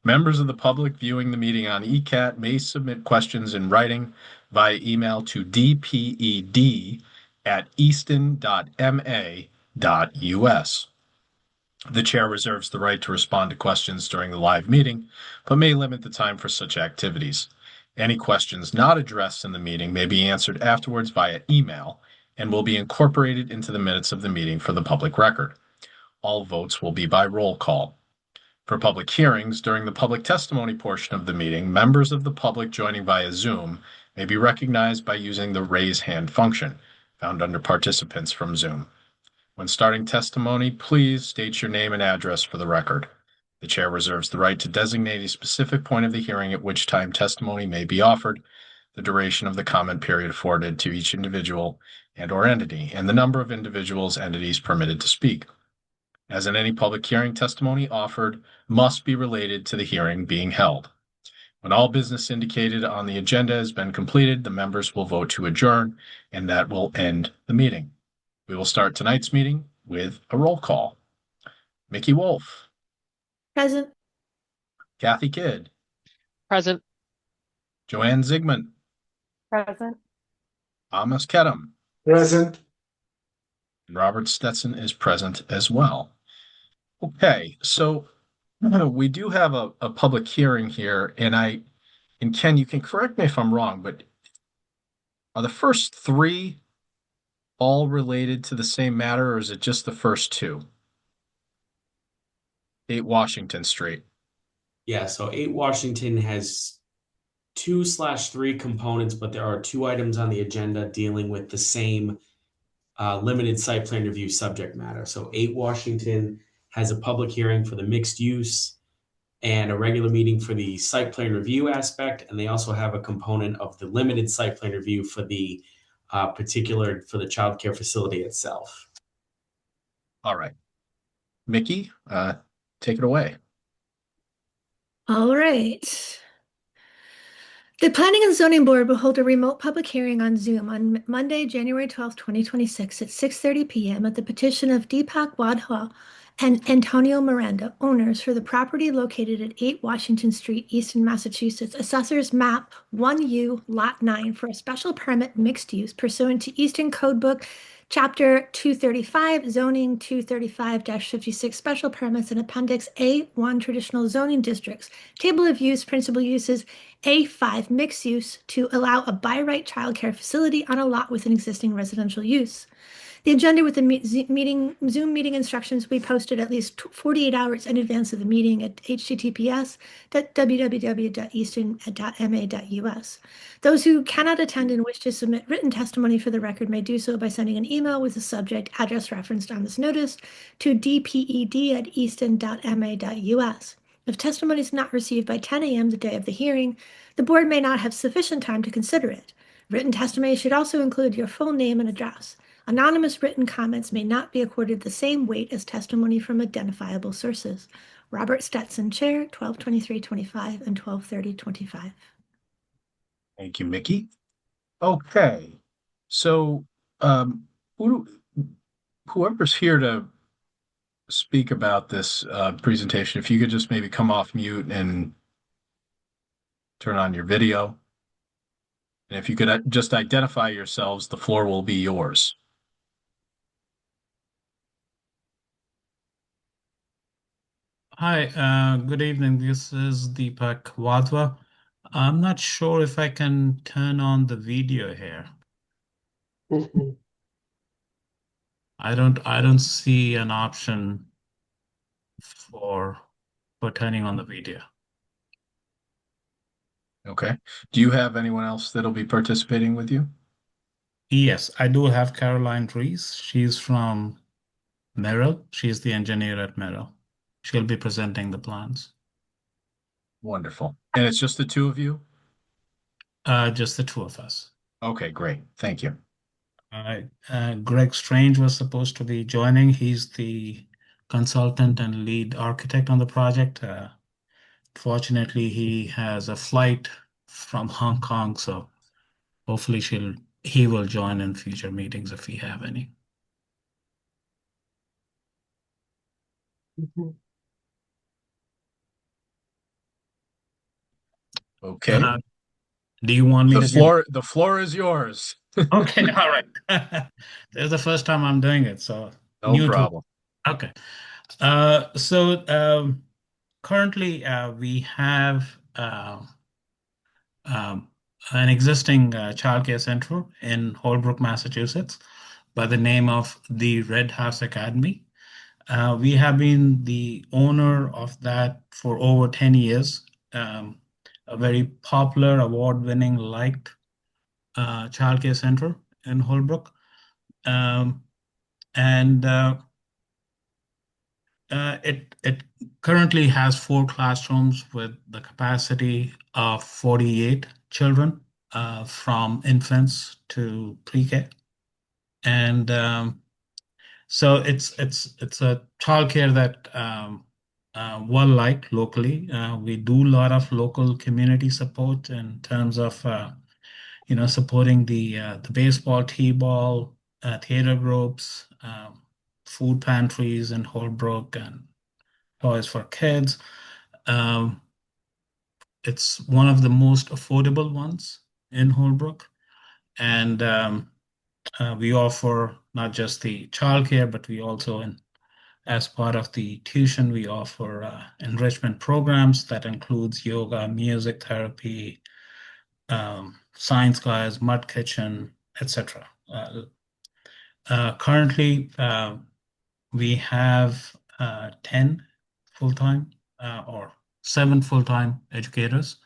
Members of the public viewing the meeting on ECAT may submit questions in writing via email to dped@easton.ma.us. The chair reserves the right to respond to questions during the live meeting, but may limit the time for such activities. Any questions not addressed in the meeting may be answered afterwards via email and will be incorporated into the minutes of the meeting for the public record. All votes will be by roll call. For public hearings, during the public testimony portion of the meeting, members of the public joining via Zoom may be recognized by using the raise hand function found under participants from Zoom. When starting testimony, please state your name and address for the record. The chair reserves the right to designate a specific point of the hearing at which time testimony may be offered, the duration of the comment period afforded to each individual and/or entity, and the number of individuals, entities permitted to speak. As in any public hearing, testimony offered must be related to the hearing being held. When all business indicated on the agenda has been completed, the members will vote to adjourn, and that will end the meeting. We will start tonight's meeting with a roll call. Mickey Wolf, Present. Kathy Kidd, Present. Joanne Zigmund, Present. Amos Kedem, Present. and Robert Stetson is present as well. Okay, so we do have a public hearing here, and Ken, you can correct me if I'm wrong, but are the first three all related to the same matter, or is it just the first two? 8 Washington Street. Yeah, so 8 Washington has 2/3 components, but there are 2 items on the agenda dealing with the same limited site plan review subject matter. So 8 Washington has a public hearing for the mixed use and a regular meeting for the site plan review aspect, and they also have a component of the limited site plan review for the particular for the childcare facility itself. All right. Mickey, take it away. All right. The Planning and Zoning Board will hold a remote public hearing on Zoom on Monday, January 12th, 2026 at 6:30 p.m. at the petition of Deepak Wadhwa and Antonio Miranda, owners for the property located at 8 Washington Street, Easton, Massachusetts, Assessor's Map 1U, Lot 9, for a special permit mixed use pursuant to Easton Code Book Chapter 235, Zoning 235-56, Special Permits, and Appendix A1, Traditional Zoning Districts, Table of Use, Principal Uses, A5, Mixed Use, to allow a by-right childcare facility on a lot with an existing residential use. The agenda with the Zoom meeting instructions will be posted at least 48 hours in advance of the meeting at https://www.easton.ma.us. Those who cannot attend and wish to submit written testimony for the record may do so by sending an email with the subject address referenced on this notice to dped@easton.ma.us. If testimony is not received by 10 a.m. the day of the hearing, the board may not have sufficient time to consider it. Written testimony should also include your full name and address. Anonymous written comments may not be accorded the same weight as testimony from identifiable sources. Robert Stetson, Chair, 122325 and 123025. Thank you, Mickey. Okay, so whoever's here to speak about this presentation, if you could just maybe come off mute and turn on your video. And if you could just identify yourselves, the floor will be yours. Hi, good evening. This is Deepak Wadhwa. I'm not sure if I can turn on the video here. I don't see an option for turning on the video. Okay. Do you have anyone else that'll be participating with you? Yes, I do have Caroline Rees. She's from Merrill. She's the engineer at Merrill. She'll be presenting the plans. Wonderful. And it's just the two of you? Just the two of us. Okay, great. Thank you. Greg Strange was supposed to be joining. He's the consultant and lead architect on the project. Fortunately, he has a flight from Hong Kong, so hopefully he will join in future meetings if we have any. Okay. Do you want me The to give? floor is yours. Okay, all right. This is the first time I'm doing it, so No new to. problem. Okay. So currently we have um, an existing childcare center in Holbrook, Massachusetts, by the name of the Red House Academy. We have been the owner of that for over 10 years. A very popular, award-winning, liked childcare center in Holbrook. Um, and it currently has four classrooms with the capacity of 48 children from infants to pre-K. And so it's a childcare that well liked locally. We do a lot of local community support in terms of supporting the baseball, t-ball, theater groups, food pantries in Holbrook, and toys for kids. Um, it's one of the most affordable ones in Holbrook, and we offer not just the childcare, but we also, as part of the tuition, we offer enrichment programs that includes yoga, music therapy, science class, mud kitchen, etc. Currently, we have 10 full-time or 7 full-time educators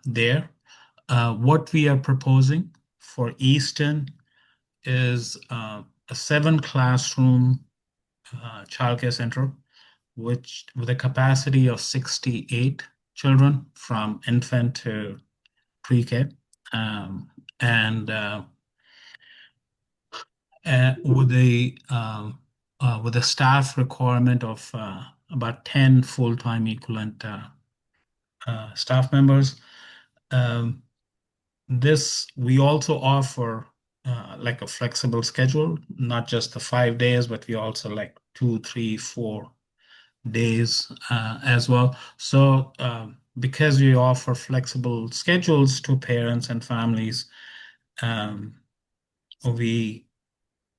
there. What we are proposing for Easton is a 7 classroom childcare center, which with a capacity of 68 children from infant to pre-K, and with a staff requirement of about 10 full-time equivalent staff members. Um, this we also offer like a flexible schedule, not just the 5 days, but we also like 2, 3, 4 days as well. So because we offer flexible schedules to parents and families, um, we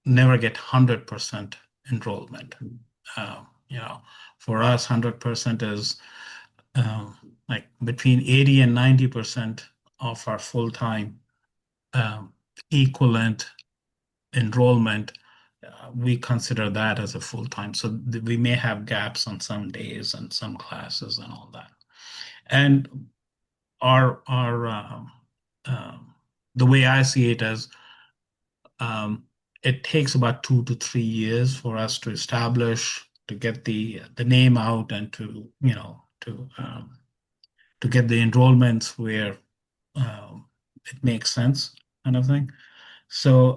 never get 100% enrollment. Uh, you know, for us, 100% is like between 80 and 90% of our full-time equivalent enrollment. We consider that as a full-time. So we may have gaps on some days and some classes and all that. And our the way I see it as um, it takes about 2 to 3 years for us to establish, to get the name out, and to get the enrollments where it makes sense, kind of thing. So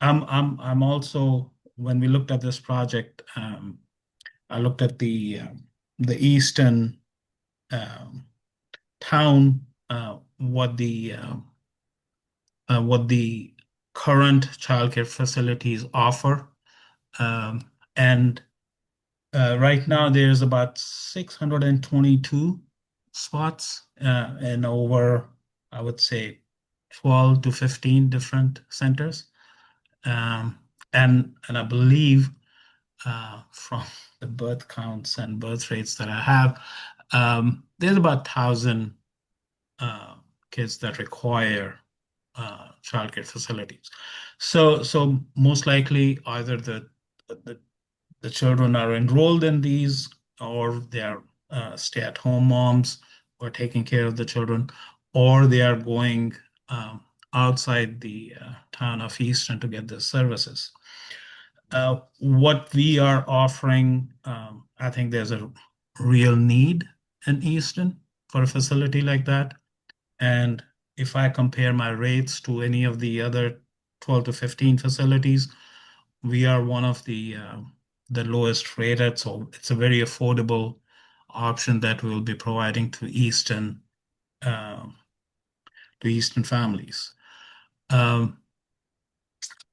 I'm also, when we looked at this project, I looked at the Eastern um, town, what the current childcare facilities offer. And right now there's about 622 spots in over, I would say, 12 to 15 different centers. Um, and I believe from the birth counts and birth rates that I have, there's about 1,000 uh, kids that require childcare facilities. So most likely either the the children are enrolled in these, or they are stay-at-home moms who are taking care of the children, or they are going outside the town of Easton to get the services. What we are offering, I think there's a real need in Easton for a facility like that. And if I compare my rates to any of the other 12 to 15 facilities, we are one of the lowest rated. So it's a very affordable option that we'll be providing uh, to Eastern families.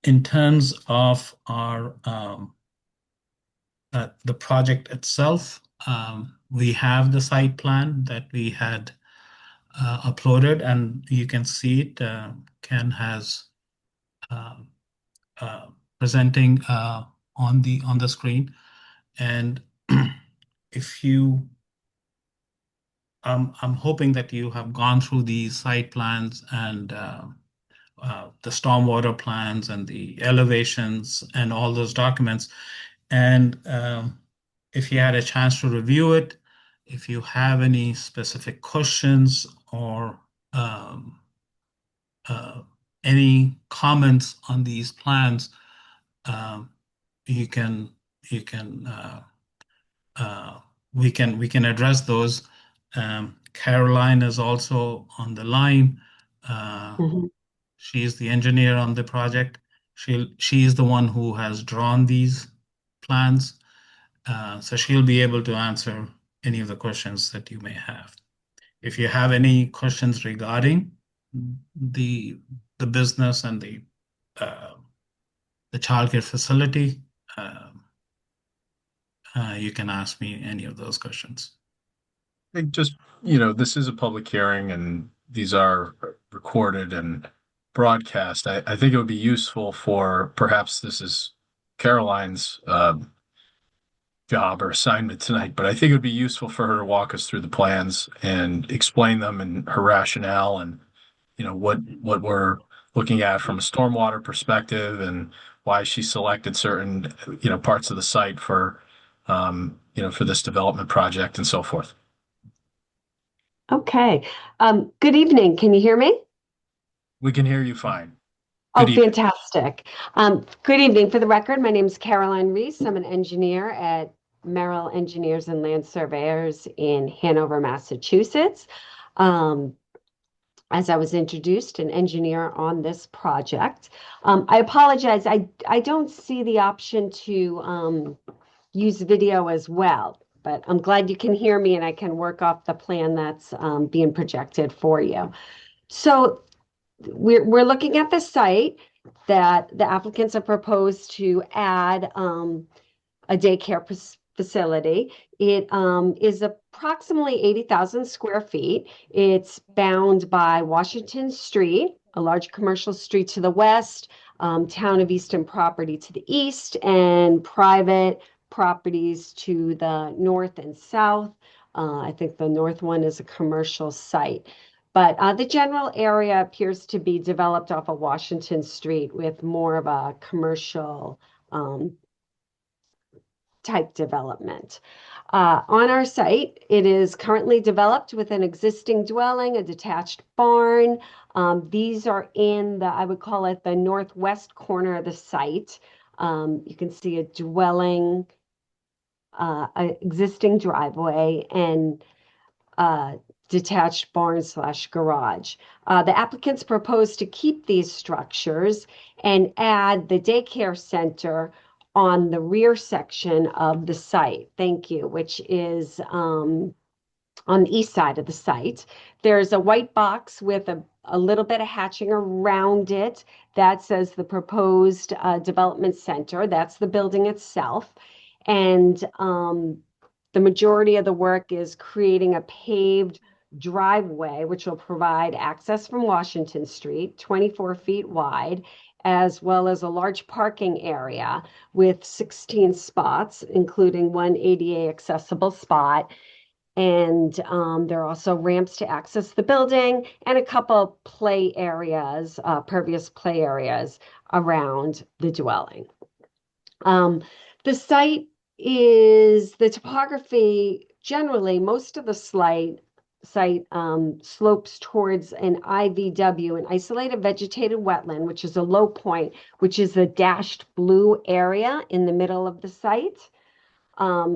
In terms of our the project itself, we have the site plan that we had uploaded, and you can see it. Ken has um, presenting on the screen, and if you I'm hoping that you have gone through the site plans and the stormwater plans and the elevations and all those documents. And if you had a chance to review it, if you have any specific questions or um, uh, any comments on these plans, um, you can you can uh, we can address those. Caroline is also on the line. Uh, Mhm. she is the engineer on the project. She is the one who has drawn these plans, so she'll be able to answer any of the questions that you may have. If you have any questions regarding the the business and uh, the childcare facility, you can ask me any of those questions. I think just, this is a public hearing and these are recorded and broadcast. I think it would be useful for perhaps this is Caroline's job or assignment tonight, but I think it would be useful for her to walk us through the plans and explain them and her rationale and, what we're looking at from a stormwater perspective and why she selected certain, parts of the site for this development project and so forth. Okay. Good evening. Can you hear me? We can hear you fine. Oh, Good evening. fantastic. Good evening. For the record, my name is Caroline Reese. I'm an engineer at Merrill Engineers and Land Surveyors in Hanover, Massachusetts. As I was introduced, an engineer on this project. I apologize. I don't see the option to use video as well, but I'm glad you can hear me and I can work off the plan that's being projected for you. So we're looking at the site that the applicants have proposed to add a daycare facility. It is approximately 80,000 square feet. It's bound by Washington Street, a large commercial street to the west, Town of Easton property to the east, and private properties to the north and south. I think the north one is a commercial site. But the general area appears to be developed off of Washington Street with more of a commercial type development. On our site, it is currently developed with an existing dwelling, a detached barn. These are in I would call it the northwest corner of the site. You can see a dwelling, an existing driveway, and detached barn/garage. The applicants propose to keep these structures and add the daycare center on the rear section of the site. Thank you, which is on the east side of the site. There's a white box with a little bit of hatching around it that says the proposed development center. That's the building itself. And the majority of the work is creating a paved driveway, which will provide access from Washington Street, 24 feet wide, as well as a large parking area with 16 spots, including one ADA accessible spot. And there are also ramps to access the building and a couple play areas, pervious play areas around the dwelling. The site is the topography generally, most of the site slopes towards an IVW, an isolated vegetated wetland, which is a low point, which is the dashed blue area in the middle of the site.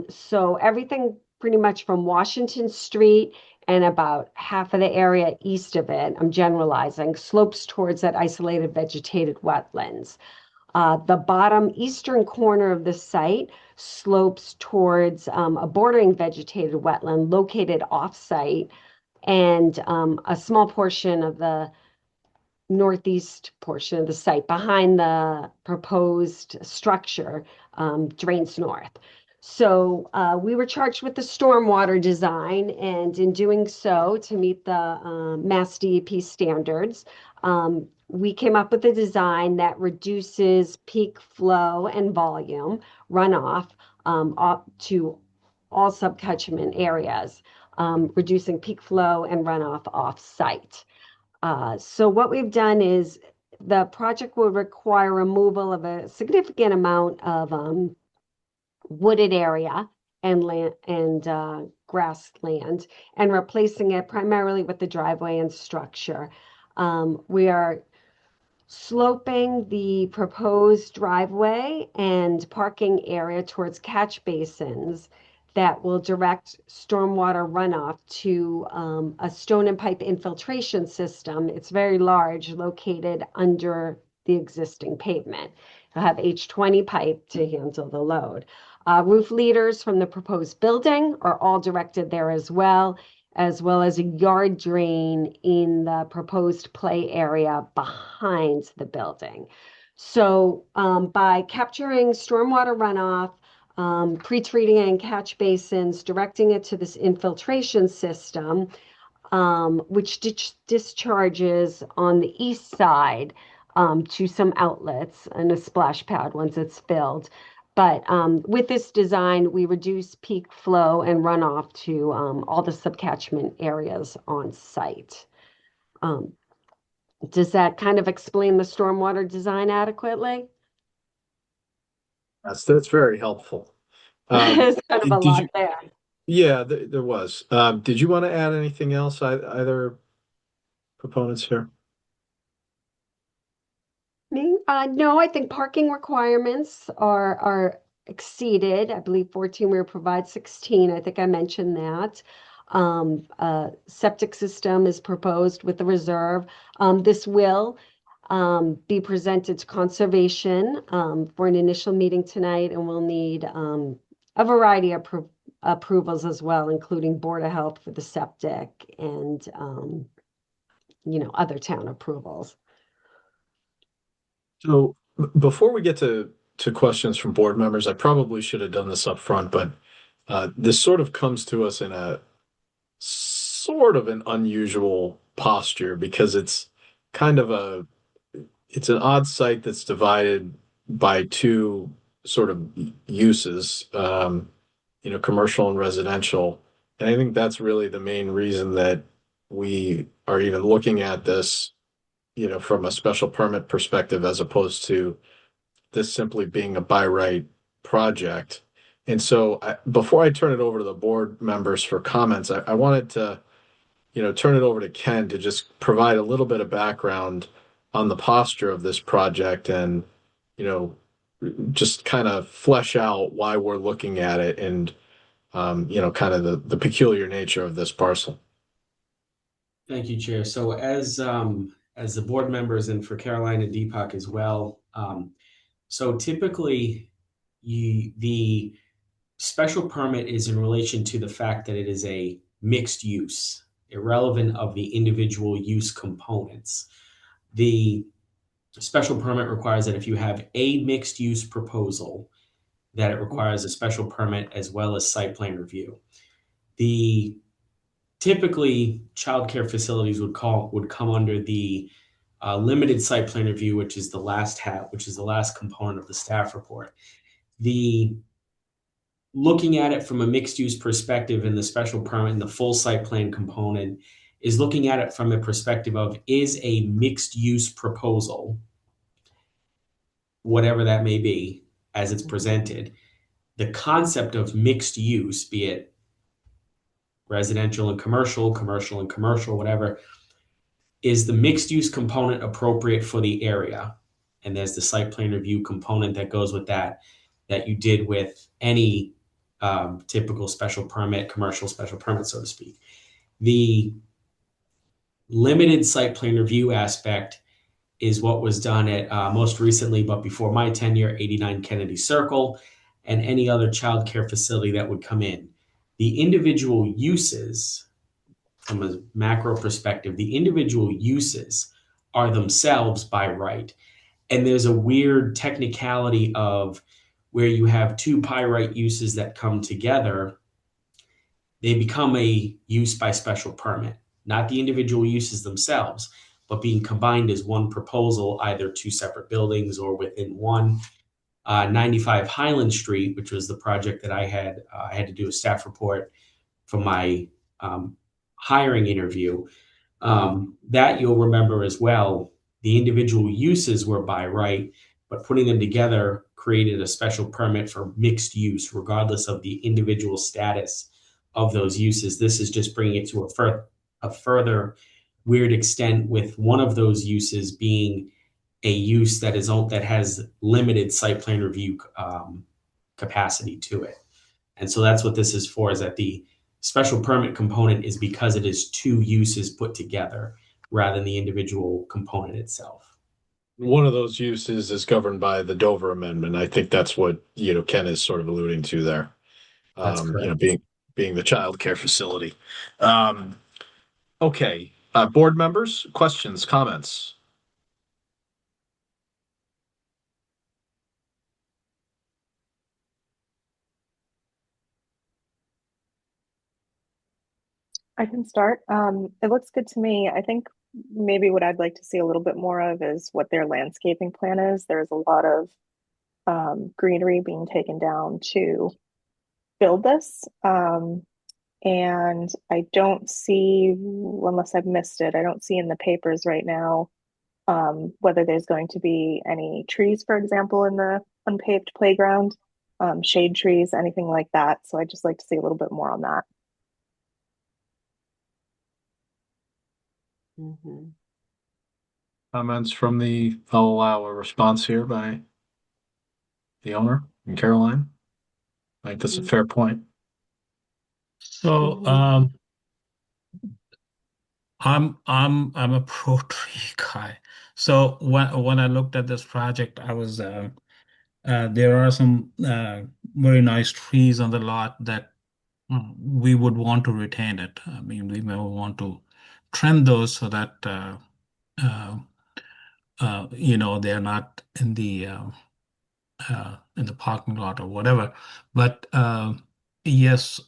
So everything pretty much from Washington Street and about half of the area east of it, I'm generalizing, slopes towards that isolated vegetated wetlands. The bottom eastern corner of the site slopes towards a bordering vegetated wetland located off-site, and a small portion of the northeast portion of the site behind the proposed structure drains north. So we were charged with the stormwater design, and in doing so, to meet the Mass DEP standards, we came up with a design that reduces peak flow and volume runoff up to all subcatchment areas, reducing peak flow and runoff off-site. So what we've done is the project will require removal of a significant amount of wooded area and land and grassland, and replacing it primarily with the driveway and structure. We are sloping the proposed driveway and parking area towards catch basins that will direct stormwater runoff to a stone and pipe infiltration system. It's very large, located under the existing pavement. It'll have H20 pipe to handle the load. Roof leaders from the proposed building are all directed there as well as a yard drain in the proposed play area behind the building. So by capturing stormwater runoff, pre-treating it in catch basins, directing it to this infiltration system, which discharges on the east side to some outlets and a splash pad once it's filled. But with this design, we reduce peak flow and runoff to all the subcatchment areas on site. Does that kind of explain the stormwater design adequately? That's very helpful. It's kind of a Did lot you? there. Yeah, there was. Did you want to add anything else, either proponents here? Me? No, I think parking requirements are exceeded. I believe 14 we provide 16. I think I mentioned that. Septic system is proposed with the reserve. This will be presented to conservation for an initial meeting tonight, and we'll need a variety of approvals as well, including Board of Health for the septic and other town approvals. So before we get to questions from board members, I probably should have done this up front, but this sort of comes to us in a sort of an unusual posture because it's kind of it's an odd site that's divided by two sort of uses, commercial and residential. And I think that's really the main reason that we are even looking at this, from a special permit perspective, as opposed to this simply being a by right project. And so before I turn it over to the board members for comments, I wanted to, turn it over to Ken to just provide a little bit of background on the posture of this project and, just kind of flesh out why we're looking at it and, kind of the peculiar nature of this parcel. Thank you, Chair. So as the board members and for Caroline and Deepak as well, so typically the special permit is in relation to the fact that it is a mixed use, irrelevant of the individual use components. The special permit requires that if you have a mixed use proposal, that it requires a special permit as well as site plan review. Typically childcare facilities would come under the limited site plan review, which is the last component of the staff report. Looking at it from a mixed use perspective in the special permit and the full site plan component is looking at it from a perspective of, is a mixed use proposal, whatever that may be, as it's presented, the concept of mixed use, be it residential and commercial, commercial and commercial, whatever, is the mixed use component appropriate for the area? And there's the site plan review component that goes with that you did with any typical special permit, commercial special permit, so to speak. The limited site plan review aspect is what was done at most recently, but before my tenure, 89 Kennedy Circle, and any other childcare facility that would come in. The individual uses, from a macro perspective, the individual uses are themselves by right. And there's a weird technicality of where you have two pyrite uses that come together, they become a use by special permit, not the individual uses themselves, but being combined as one proposal, either two separate buildings or within one. 95 Highland Street, which was the project that I had to do a staff report for my hiring interview. That you'll remember as well. The individual uses were by right, but putting them together created a special permit for mixed use, regardless of the individual status of those uses. This is just bringing it to a further weird extent, with one of those uses being a use that has limited site plan review capacity to it. And so that's what this is for, is that the special permit component is because it is two uses put together rather than the individual component itself. One of those uses is governed by the Dover Amendment. I think that's what, Ken is sort of alluding to there. That's correct. Being the child care facility. Okay. Board members, questions, comments? I can start. It looks good to me. I think maybe what I'd like to see a little bit more of is what their landscaping plan is. There's a lot of greenery being taken down to build this. And I don't see, unless I've missed it, I don't see in the papers right now whether there's going to be any trees, for example, in the unpaved playground, shade trees, anything like that. So I'd just like to see a little bit more on that. Mhm. Comments from I'll allow a response here by the owner and Caroline. I think that's a fair point. So Mhm. I'm a pro tree guy. So when I looked at this project, I was there are some very nice trees on the lot that we would want to retain it. I mean, we may want to trim those so that uh, they're not in the parking lot or whatever. But yes,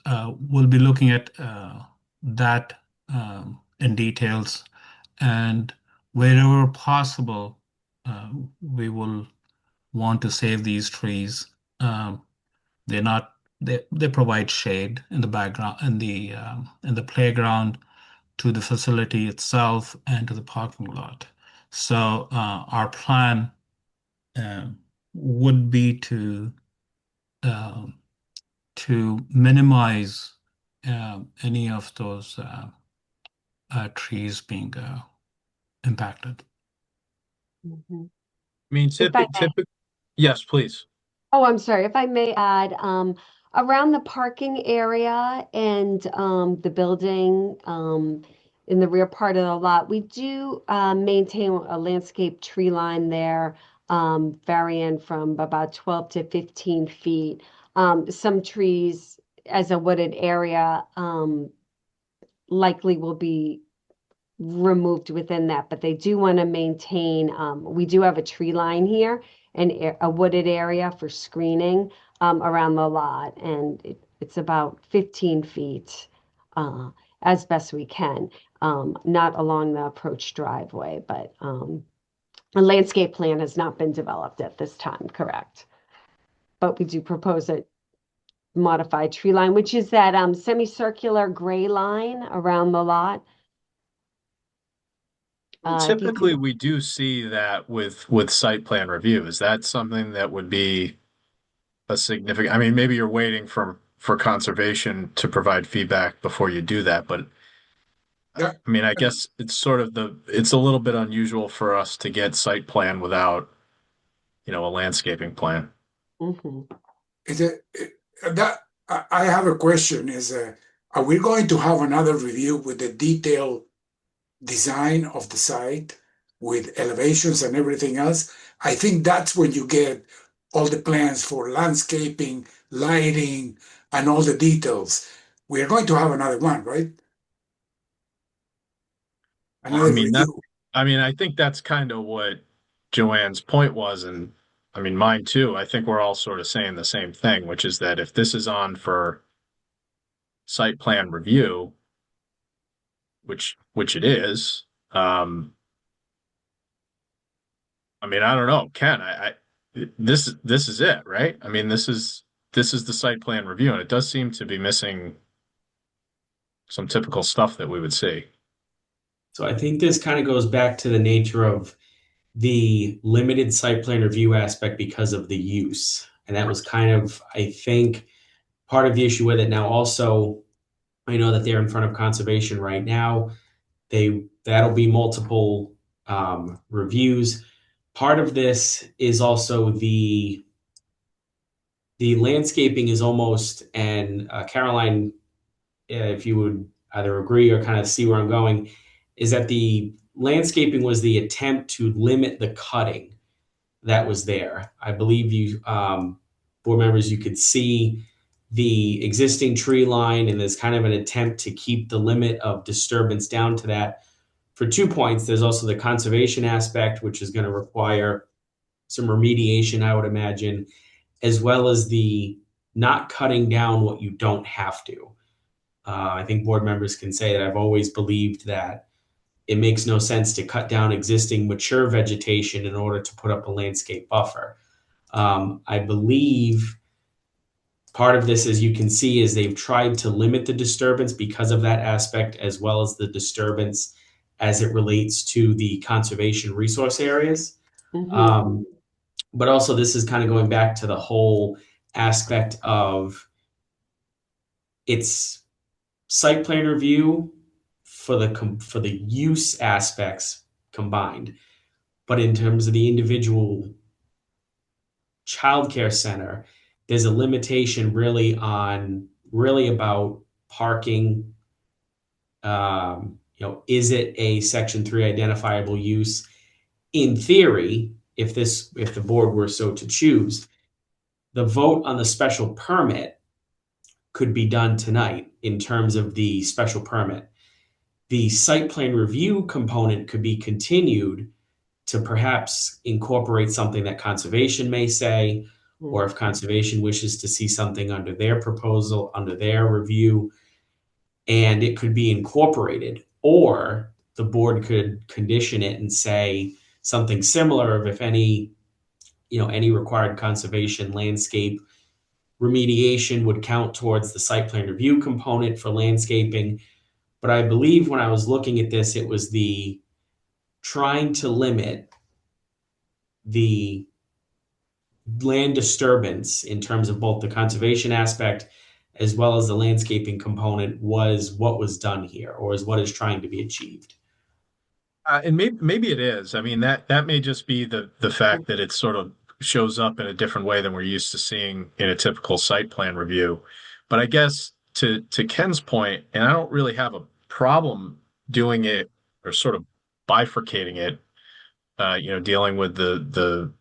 we'll be looking at that in details, and wherever possible, we will want to save these trees. Um, they're not they provide shade in the background in the playground, to the facility itself, and to the parking lot. So our plan uh, would be um, to minimize any of those trees being impacted. Mhm. I mean, If I may, typically, yes, please. oh, I'm sorry, if I may add, around the parking area and the building in the rear part of the lot, we do maintain a landscape tree line there, varying from about 12 to 15 feet. Some trees as a wooded area likely will be removed within that, but they do want to maintain, we do have a tree line here and a wooded area for screening around the lot, and it's about 15 feet as best we can, not along the approach driveway, but a landscape plan has not been developed at this time, correct? But we do propose a modified tree line, which is that semicircular gray line around the lot. If you Typically, can, we do see that with site plan review. Is that something that would be a significant? I mean, maybe you're waiting for conservation to provide feedback before you do that, but Yeah, I mean, I guess it's a little bit unusual for us to get site plan without, a landscaping plan. mhm. is it, that I have a question. Are we going to have another review with the detailed design of the site with elevations and everything else? I think that's when you get all the plans for landscaping, lighting, and all the details. We are going to have another one, right? Well, I Another mean, review. I think that's kind of what Joanne's point was, and I mean, mine too. I think we're all sort of saying the same thing, which is that if this is on for site plan review, which it is, I mean, I don't know, Ken, this is it, right? I mean, this is the site plan review, and it does seem to be missing some typical stuff that we would see. So I think this kind of goes back to the nature of the limited site plan review aspect because of the use. And that was kind of, I think, part of the issue with it. Now, also, I know that they're in front of conservation right now. That'll be multiple reviews. Part of this is also the landscaping is almost, and Caroline, if you would either agree or kind of see where I'm going, is that the landscaping was the attempt to limit the cutting that was there. I believe you, board members, you could see the existing tree line, and there's kind of an attempt to keep the limit of disturbance down to that. For 2 points, there's also the conservation aspect, which is going to require some remediation, I would imagine, as well as the not cutting down what you don't have to. I think board members can say that I've always believed that it makes no sense to cut down existing mature vegetation in order to put up a landscape buffer. I believe part of this, as you can see, is they've tried to limit the disturbance because of that aspect, as well as the disturbance as it relates to the conservation resource areas. Mhm. But also, this is kind of going back to the whole aspect of its site plan review for the use aspects combined. But in terms of the individual childcare center, there's a limitation really about parking. Is it a Section 3 identifiable use? In theory, if the board were so to choose, the vote on the special permit could be done tonight in terms of the special permit. The site plan review component could be continued to perhaps incorporate something that conservation may say, or if conservation wishes to see something under their proposal, under their review, and it could be incorporated, or the board could condition it and say something similar of if any required conservation landscape remediation would count towards the site plan review component for landscaping. But I believe when I was looking at this, it was the trying to limit the land disturbance in terms of both the conservation aspect as well as the landscaping component was what was done here, or is what is trying to be achieved. And maybe it is. I mean, that may just be the fact that it sort of shows up in a different way than we're used to seeing in a typical site plan review. But I guess to Ken's point, and I don't really have a problem doing it or sort of bifurcating it, dealing with the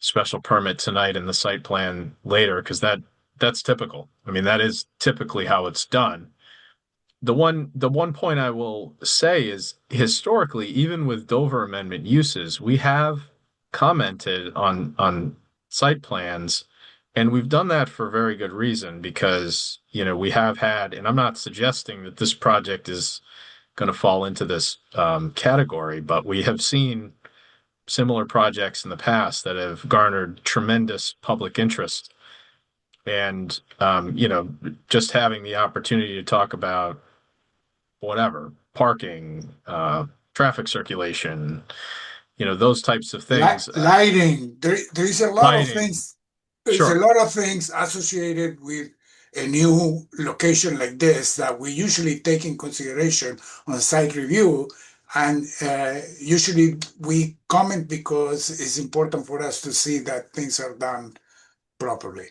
special permit tonight and the site plan later, because that's typical. I mean, that is typically how it's done. The one point I will say is historically, even with Dover Amendment uses, we have commented on site plans, and we've done that for very good reason because, we have had, and I'm not suggesting that this project is going to fall into this category, but we have seen similar projects in the past that have garnered tremendous public interest. And, just having the opportunity to talk about whatever, parking, traffic circulation, those types of things. Lighting. There is a lot of Lighting. things. There's Sure. a lot of things associated with a new location like this that we usually take in consideration on site review. And usually we comment because it's important for us to see that things are done properly.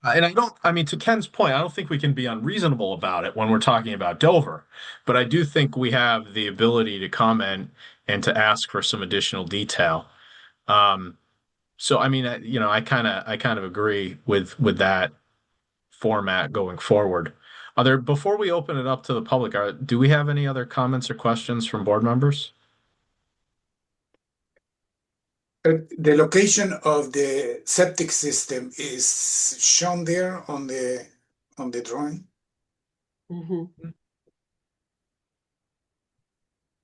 And I mean, to Ken's point, I don't think we can be unreasonable about it when we're talking about Dover, but I do think we have the ability to comment and to ask for some additional detail. So, I mean, I kind of agree with that format going forward. Before we open it up to the public, do we have any other comments or questions from board members? The location of the septic system is shown there on the drawing. Mhm.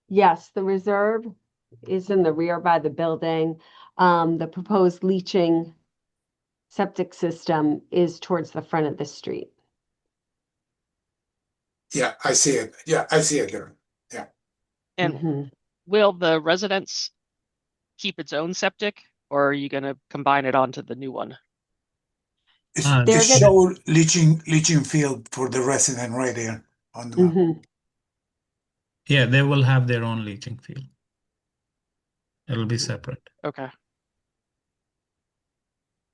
Yes, the reserve is in the rear by the building. The proposed leaching septic system is towards the front of the street. Yeah, I see it. Yeah, I see it there. Yeah. And Mhm. will the residence keep its own septic, or are you going to combine it onto the new one? Uh, They're It gonna- show leaching field for the resident right there on the map. Mhm. yeah, they will have their own leaching field. It'll be separate. Okay.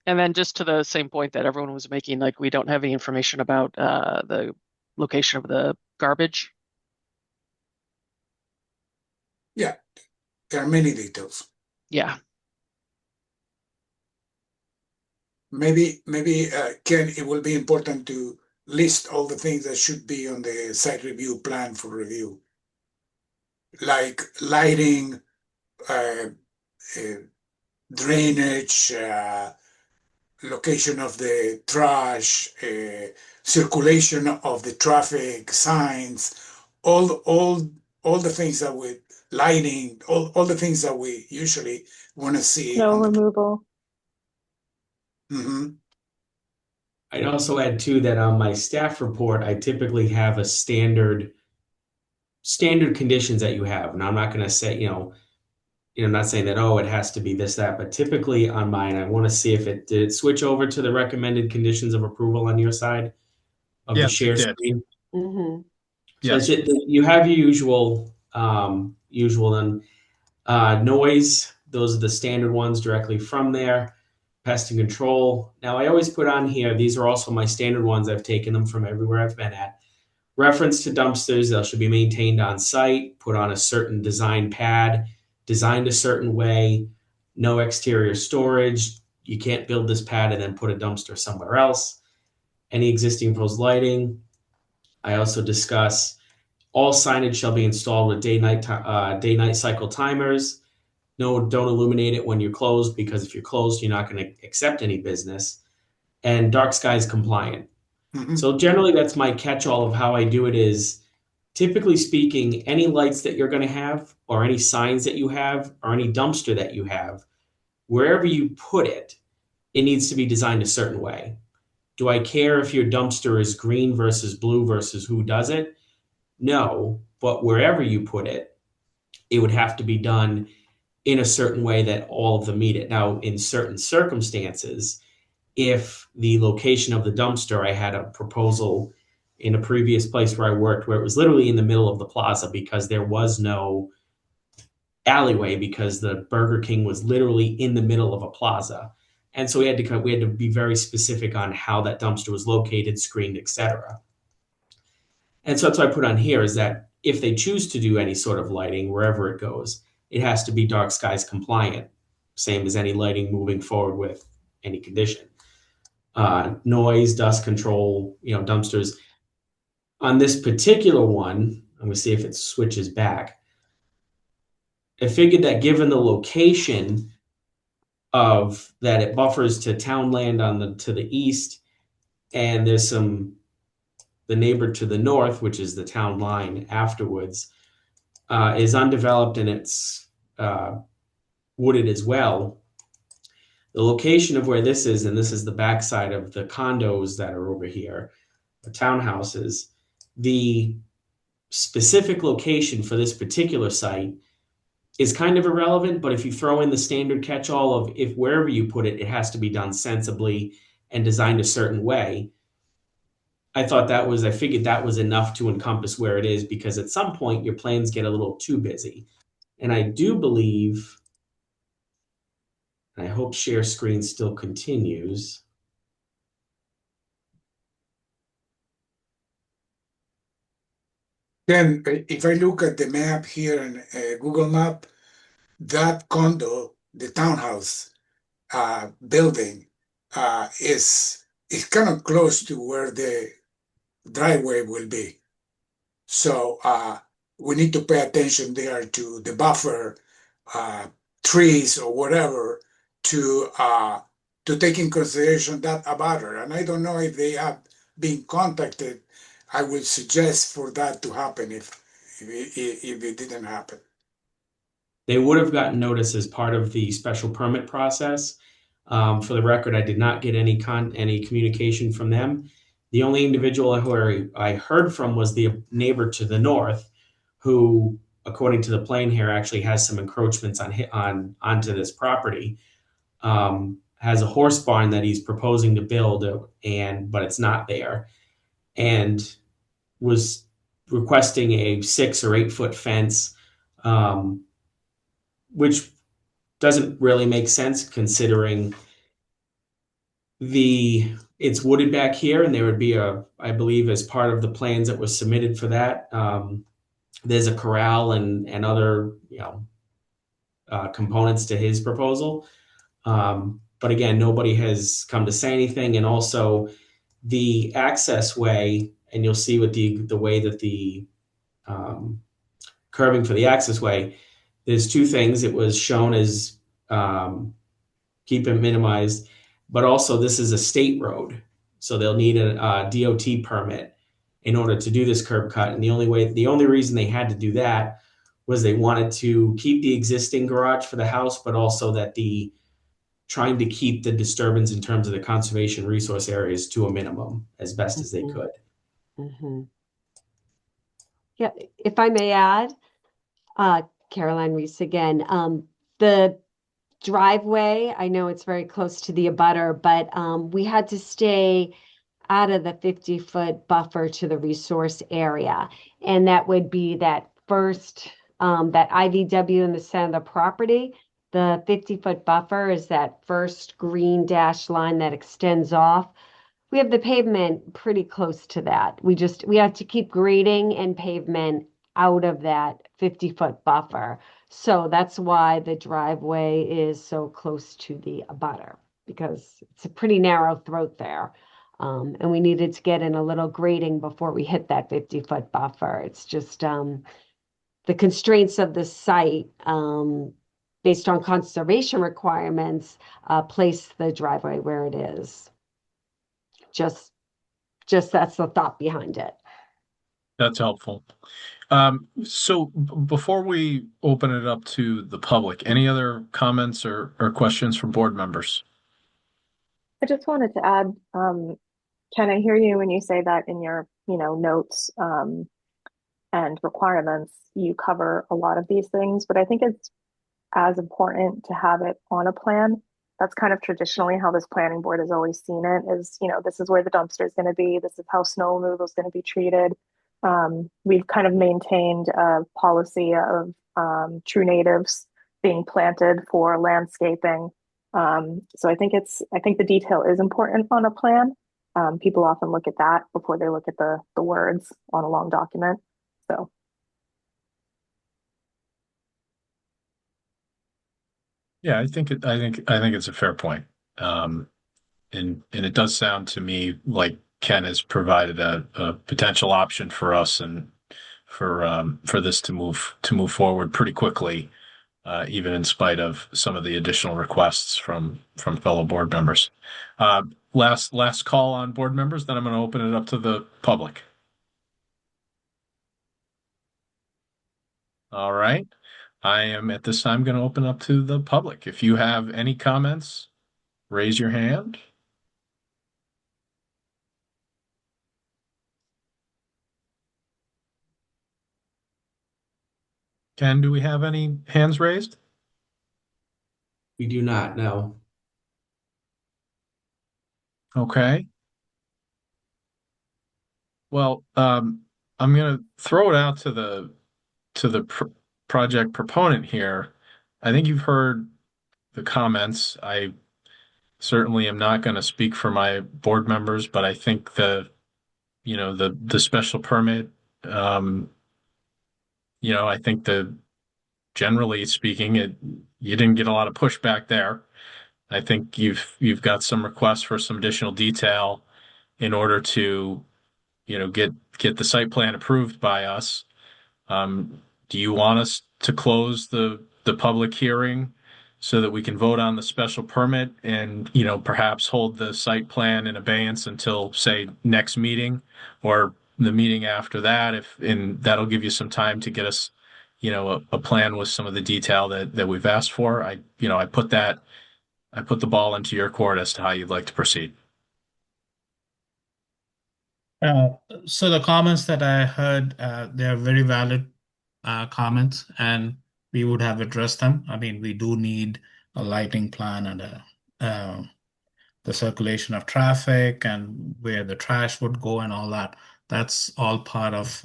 And then just to the same point that everyone was making, like we don't have any information about the location of the garbage. Yeah, there are many details. Yeah. Maybe, Ken, it will be important to list all the things that should be on the site review plan for review, like lighting, uh, drainage, location of the trash, circulation of the traffic, signs, all the things that we lighting, all the things that we usually want to see Snow on the. removal. Mhm. I'd also add too that on my staff report, I typically have a standard conditions that you have. Now I'm not going to say, I'm not saying that, oh, it has to be this, that, but typically on mine, I want to see if it did switch over to the recommended conditions of approval on your side of the Yes, share it did. screen. Mhm. So Yes. you have your usual then noise. Those are the standard ones directly from there. Pest and control. Now I always put on here, these are also my standard ones. I've taken them from everywhere I've been at. Reference to dumpsters, they should be maintained on site, put on a certain design pad, designed a certain way, no exterior storage. You can't build this pad and then put a dumpster somewhere else. Any existing proposed lighting. I also discuss all signage shall be installed with day-night cycle timers. No, don't illuminate it when you're closed, because if you're closed, you're not going to accept any business. And dark skies compliant. Mhm. So generally, that's my catch-all of how I do it is, typically speaking, any lights that you're going to have, or any signs that you have, or any dumpster that you have, wherever you put it, it needs to be designed a certain way. Do I care if your dumpster is green versus blue versus who does it? No, but wherever you put it, it would have to be done in a certain way that all of them meet it. Now, in certain circumstances, if the location of the dumpster, I had a proposal in a previous place where I worked where it was literally in the middle of the plaza because there was no alleyway, because the Burger King was literally in the middle of a plaza. And so we had to be very specific on how that dumpster was located, screened, etc. And so that's what I put on here is that if they choose to do any sort of lighting, wherever it goes, it has to be dark skies compliant, same as any lighting moving forward with any condition. Noise, dust control, dumpsters. On this particular one, I'm going to see if it switches back. I figured that given the location of that, it buffers to town land to the east, and there's the neighbor to the north, which is the town line afterwards, is undeveloped and it's wooded as well. The location of where this is, and this is the backside of the condos that are over here, the townhouses, the specific location for this particular site is kind of irrelevant, but if you throw in the standard catch-all of if wherever you put it, it has to be done sensibly and designed a certain way, I figured that was enough to encompass where it is, because at some point your plans get a little too busy. And I do believe, and I hope share screen still continues. Then, if I look at the map here in Google Map, that condo, the townhouse building, is kind of close to where the driveway will be. So we need to pay attention there to the buffer trees or whatever to take in consideration that abutter. And I don't know if they have been contacted. I would suggest for that to happen if it didn't happen. They would have gotten notice as part of the special permit process. For the record, I did not get any communication from them. The only individual who I heard from was the neighbor to the north, who, according to the plan here, actually has some encroachments onto this property. Has a horse barn that he's proposing to build, but it's not there, and was requesting a 6 or 8 foot fence, which doesn't really make sense considering it's wooded back here, and there would be I believe as part of the plans that was submitted for that, there's a corral and other components to his proposal. But again, nobody has come to say anything. And also the access way, and you'll see with the way that the curving for the access way, there's 2 things. It was shown as keep it minimized, but also this is a state road, so they'll need a DOT permit in order to do this curb cut. And the only reason they had to do that was they wanted to keep the existing garage for the house, but also that trying to keep the disturbance in terms of the conservation resource areas to a minimum as best as they could. Mm-hmm. Yeah, if I may add, Caroline Reese again, the driveway, I know it's very close to the abutter, but we had to stay out of the 50-foot buffer to the resource area. And that would be that first, that IVW in the center of the property. The 50-foot buffer is that first green dash line that extends off. We have the pavement pretty close to that. We have to keep grading and pavement out of that 50-foot buffer. So that's why the driveway is so close to the abutter, because it's a pretty narrow throat there. And we needed to get in a little grading before we hit that 50-foot buffer. It's just the constraints of the site, based on conservation requirements, place the driveway where it is. Just that's the thought behind it. That's helpful. So before we open it up to the public, any other comments or questions from board members? I just wanted to add, Ken, I hear you when you say that in your, notes and requirements, you cover a lot of these things, but I think it's as important to have it on a plan. That's kind of traditionally how this planning board has always seen it is, this is where the dumpster is going to be. This is how snow removal is going to be treated. We've kind of maintained a policy of true natives being planted for landscaping. So I think the detail is important on a plan. People often look at that before they look at the words on a long document. So. Yeah, I think it's a fair point. And it does sound to me like Ken has provided a potential option for us and for this to move forward pretty quickly, even in spite of some of the additional requests from fellow board members. Last call on board members, then I'm going to open it up to the public. All right. I am at this time going to open up to the public. If you have any comments, raise your hand. Ken, do we have any hands raised? We do not know. Okay. Well, I'm going to throw it out to the project proponent here. I think you've heard the comments. I certainly am not going to speak for my board members, but I think the special permit, I think generally speaking, you didn't get a lot of pushback there. I think you've got some requests for some additional detail in order to, get the site plan approved by us. Do you want us to close the public hearing so that we can vote on the special permit and, perhaps hold the site plan in abeyance until, say, next meeting or the meeting after that, and that'll give you some time to get us, a plan with some of the detail that we've asked for. I put the ball into your court as to how you'd like to proceed. Uh, so the comments that I heard, they are very valid comments, and we would have addressed them. I mean, we do need a lighting plan and the circulation of traffic and where the trash would go and all that. That's all part of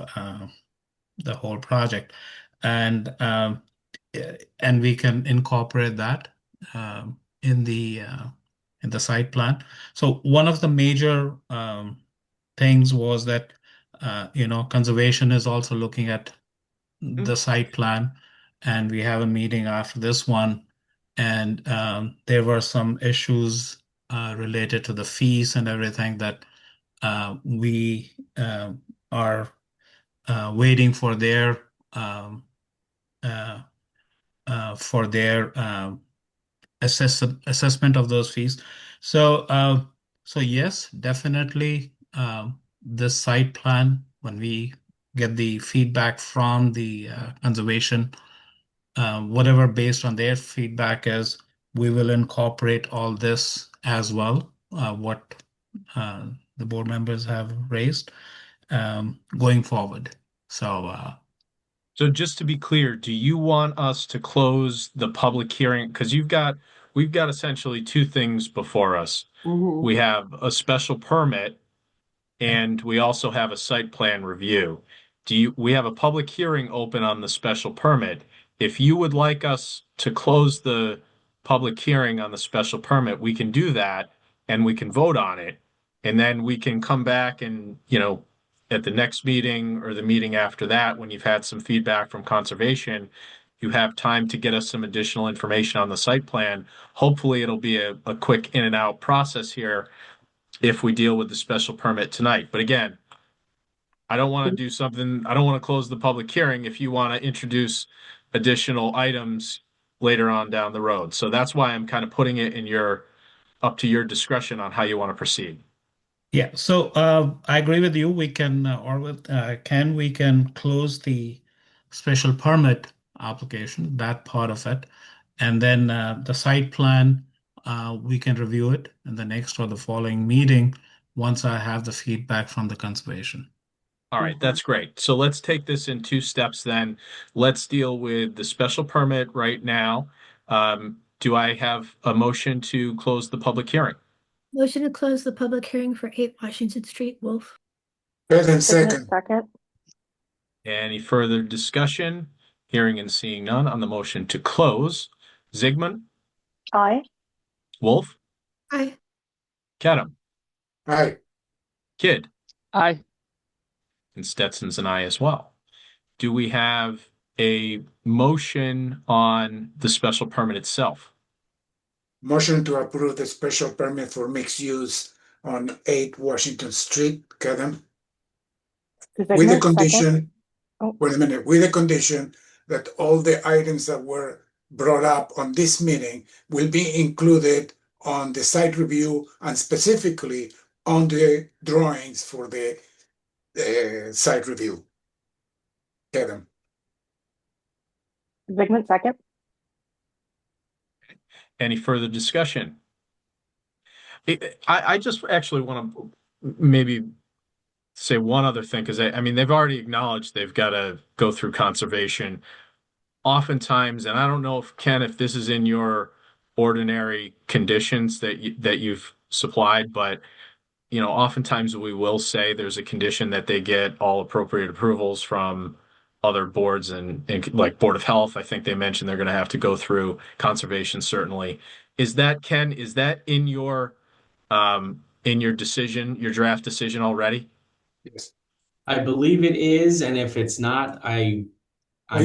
the whole project, and we can incorporate that in the site plan. So one of the major things was that conservation is also looking at the site plan, and we have a meeting after this one, and there were some issues related to the fees and everything that we are waiting uh, for their assessment of those fees. So yes, definitely, this site plan, when we get the feedback from the conservation, whatever based on their feedback is, we will incorporate all this as well, what the board members have raised going forward. So just to be clear, do you want us to close the public hearing? Because we've got essentially two things before us. Mhm. We have a special permit and we also have a site plan review. We have a public hearing open on the special permit. If you would like us to close the public hearing on the special permit, we can do that and we can vote on it. And then we can come back and, at the next meeting or the meeting after that, when you've had some feedback from conservation, you have time to get us some additional information on the site plan. Hopefully it'll be a quick in and out process here if we deal with the special permit tonight. But again, I don't want to close the public hearing if you want to introduce additional items later on down the road. So that's why I'm kind of putting it up to your discretion on how you want to proceed. Yeah, so I agree with you. We can, or with Ken, we can close the special permit application, that part of it, and then the site plan, we can review it in the next or the following meeting once I have the feedback from the conservation. All right, that's great. So let's take this in two steps then. Let's deal with the special permit right now. Do I have a motion to close the public hearing? Motion to close the public hearing for 8 Washington Street, Wolf. Present Sigmund second. second. Any further discussion? Hearing and seeing none on the motion to close. Zygmunt, Aye. Wolf, Aye. Kedem, Aye. Kidd, Aye. and Stetson's an aye as well. Do we have a motion on the special permit itself? Motion to approve the special permit for mixed use on 8 Washington Street, Kadam, with the Sigmund second. condition, Oh. wait a minute, with the condition that all the items that were brought up on this meeting will be included on the site review and specifically on the drawings for the site review. Kadam. Sigmund second. Any further discussion? I just actually want to maybe say one other thing, because I mean, they've already acknowledged they've got to go through conservation. Oftentimes, and I don't know if Ken, if this is in your ordinary conditions that you've supplied, but oftentimes we will say there's a condition that they get all appropriate approvals from other boards and like Board of Health. I think they mentioned they're going to have to go through conservation, certainly. Is that, Ken, is that in your decision, your draft decision already? Yes. I believe it is, and if it's not, I'm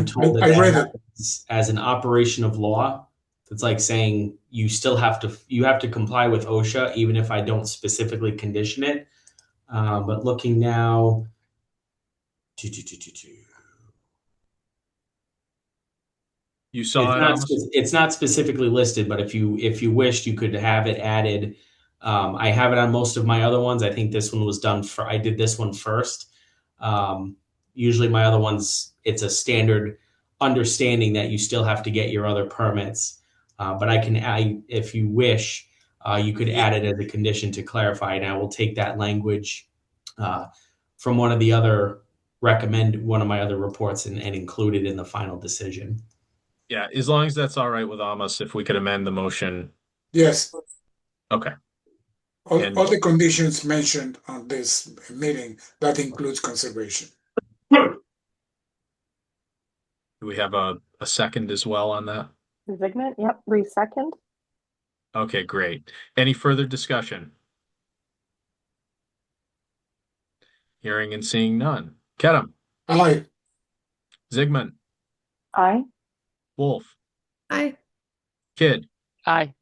told I that read it. happens as an operation of law. It's like saying you have to comply with OSHA even if I don't specifically condition it. But looking now, You saw it, Amos? It's not specifically listed, but if you wished, you could have it added. I have it on most of my other ones. I think this one was done for. I did this one first. Usually, my other ones, it's a standard understanding that you still have to get your other permits. But if you wish, you could add it as a condition to clarify. And I will take that language from one of my other reports and include it in the final decision. Yeah, as long as that's all right with Amos, if we could amend the motion. Yes, Okay. all And- the conditions mentioned on this meeting, that includes conservation. Do we have a second as well on that? Zygmunt, yep, re-second. Okay, great. Any further discussion? Hearing and seeing none. Kedem, Aye. Zygmunt, Aye. Wolf, Aye. Kidd, Aye.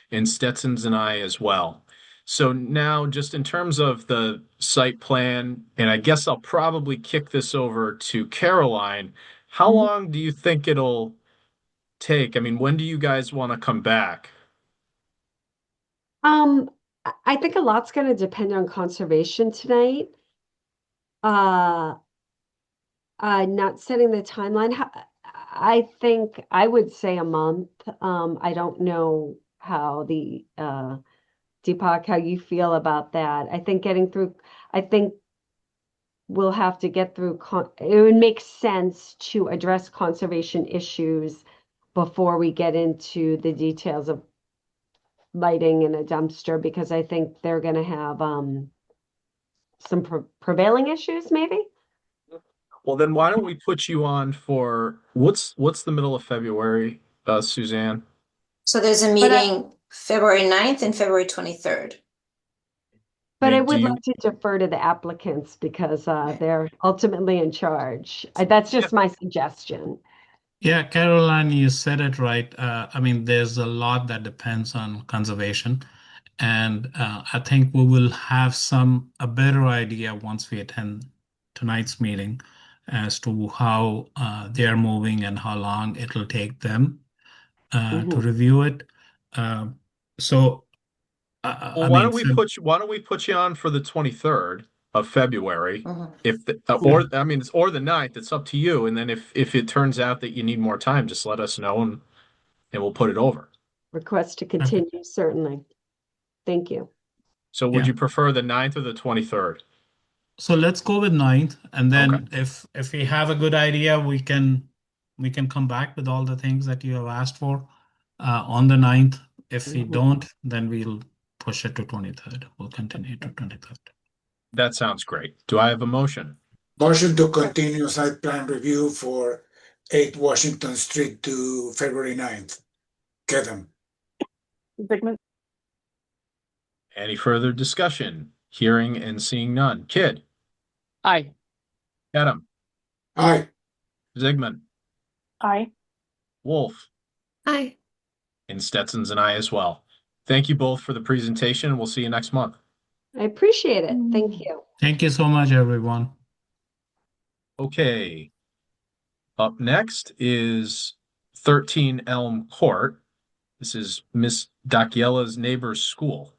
and Stetson's and I as well. So now, just in terms of the site plan, and I guess I'll probably kick this over to Caroline. How long do you think it'll take? I mean, when do you guys want to come back? I think a lot's going to depend on conservation tonight. Not setting the timeline. I think I would say a month. I don't know how Deepak, how you feel about that. I think we'll have to get through, it would make sense to address conservation issues before we get into the details of lighting and a dumpster, because I think they're going to have some prevailing issues, maybe. Well, then why don't we put you on for what's the middle of February, Suzanne? So there's a meeting February 9th and February 23rd. But I do would you- like to defer to the applicants because they're ultimately in charge. That's just my suggestion. Yeah, Caroline, you said it right. I mean, there's a lot that depends on conservation. And I think we will have a better idea once we attend tonight's meeting as to how they are moving and how long it'll take them to review it. So, Well, I why mean, don't we put you on for the 23rd of February? Mhm. Or the 9th, it's up to you. And then if it turns out that you need more time, just let us know and we'll put it over. Request to continue, certainly. Thank you. So would Yeah. you prefer the 9th or the 23rd? So let's go with 9th, and then Okay. if we have a good idea, we can come back with all the things that you have asked for on the 9th. If we don't, then we'll push it to 23rd. We'll continue to 23rd. That sounds great. Do I have a motion? Motion to continue site plan review for 8 Washington Street to February 9th. Kedem. Zygmunt, Any further discussion? Hearing and seeing none. Kidd, Aye. Kedem, Aye. Zygmunt, aye. Wolf, Aye. and Stetson's and I as well. Thank you both for the presentation. We'll see you next month. I appreciate it. Thank you. Thank you so much, everyone. Okay. Up next is 13 Elm Court. This is Miss Dakiella's neighbor's school.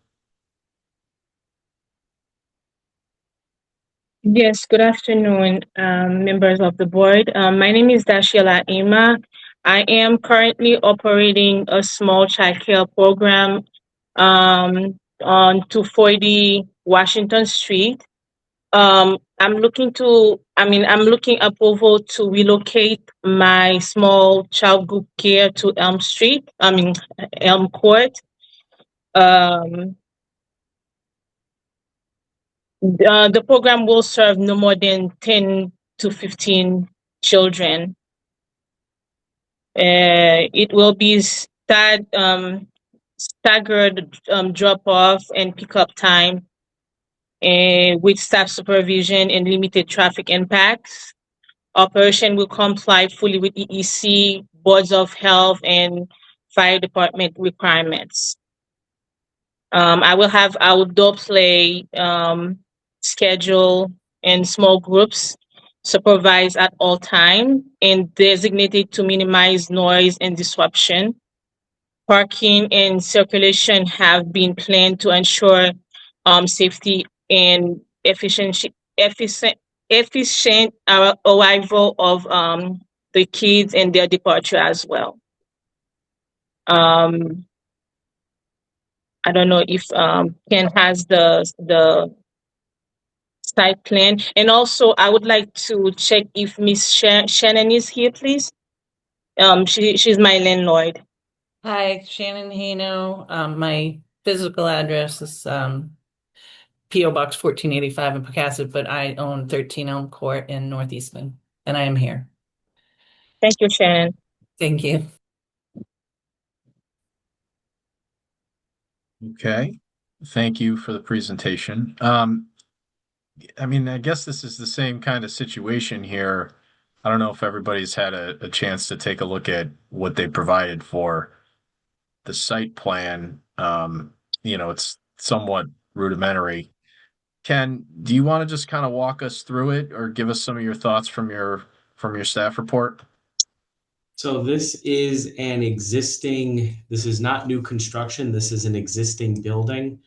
Yes, good afternoon, members of the board. My name is Dashiela Ima. I am currently operating a small childcare program on 240 Washington Street. I'm looking approval to relocate my small child group care to Elm Court. The program will serve no more than 10 to 15 children. It will be staggered drop-off and pick-up time with staff supervision and limited traffic impacts. Operation will comply fully with EEC, boards of health, and fire department requirements. I will have outdoor play schedule in small groups supervised at all time and designated to minimize noise and disruption. Parking and circulation have been planned to ensure safety and efficient arrival of the kids and their departure as well. I don't know if Ken has the site plan. And also, I would like to check if Miss Shannon is here, please. She's my landlord. Hi, Shannon Hano. My physical address is P.O. Box 1485 in Pocasset, but I own 13 Elm Court in North Easton, and I am here. Thank you, Shannon. Thank you. Okay. Thank you for the presentation. I mean, I guess this is the same kind of situation here. I don't know if everybody's had a chance to take a look at what they provided for the site plan. It's somewhat rudimentary. Ken, do you want to just kind of walk us through it or give us some of your thoughts from your staff report? So this is not new construction. This is an existing building.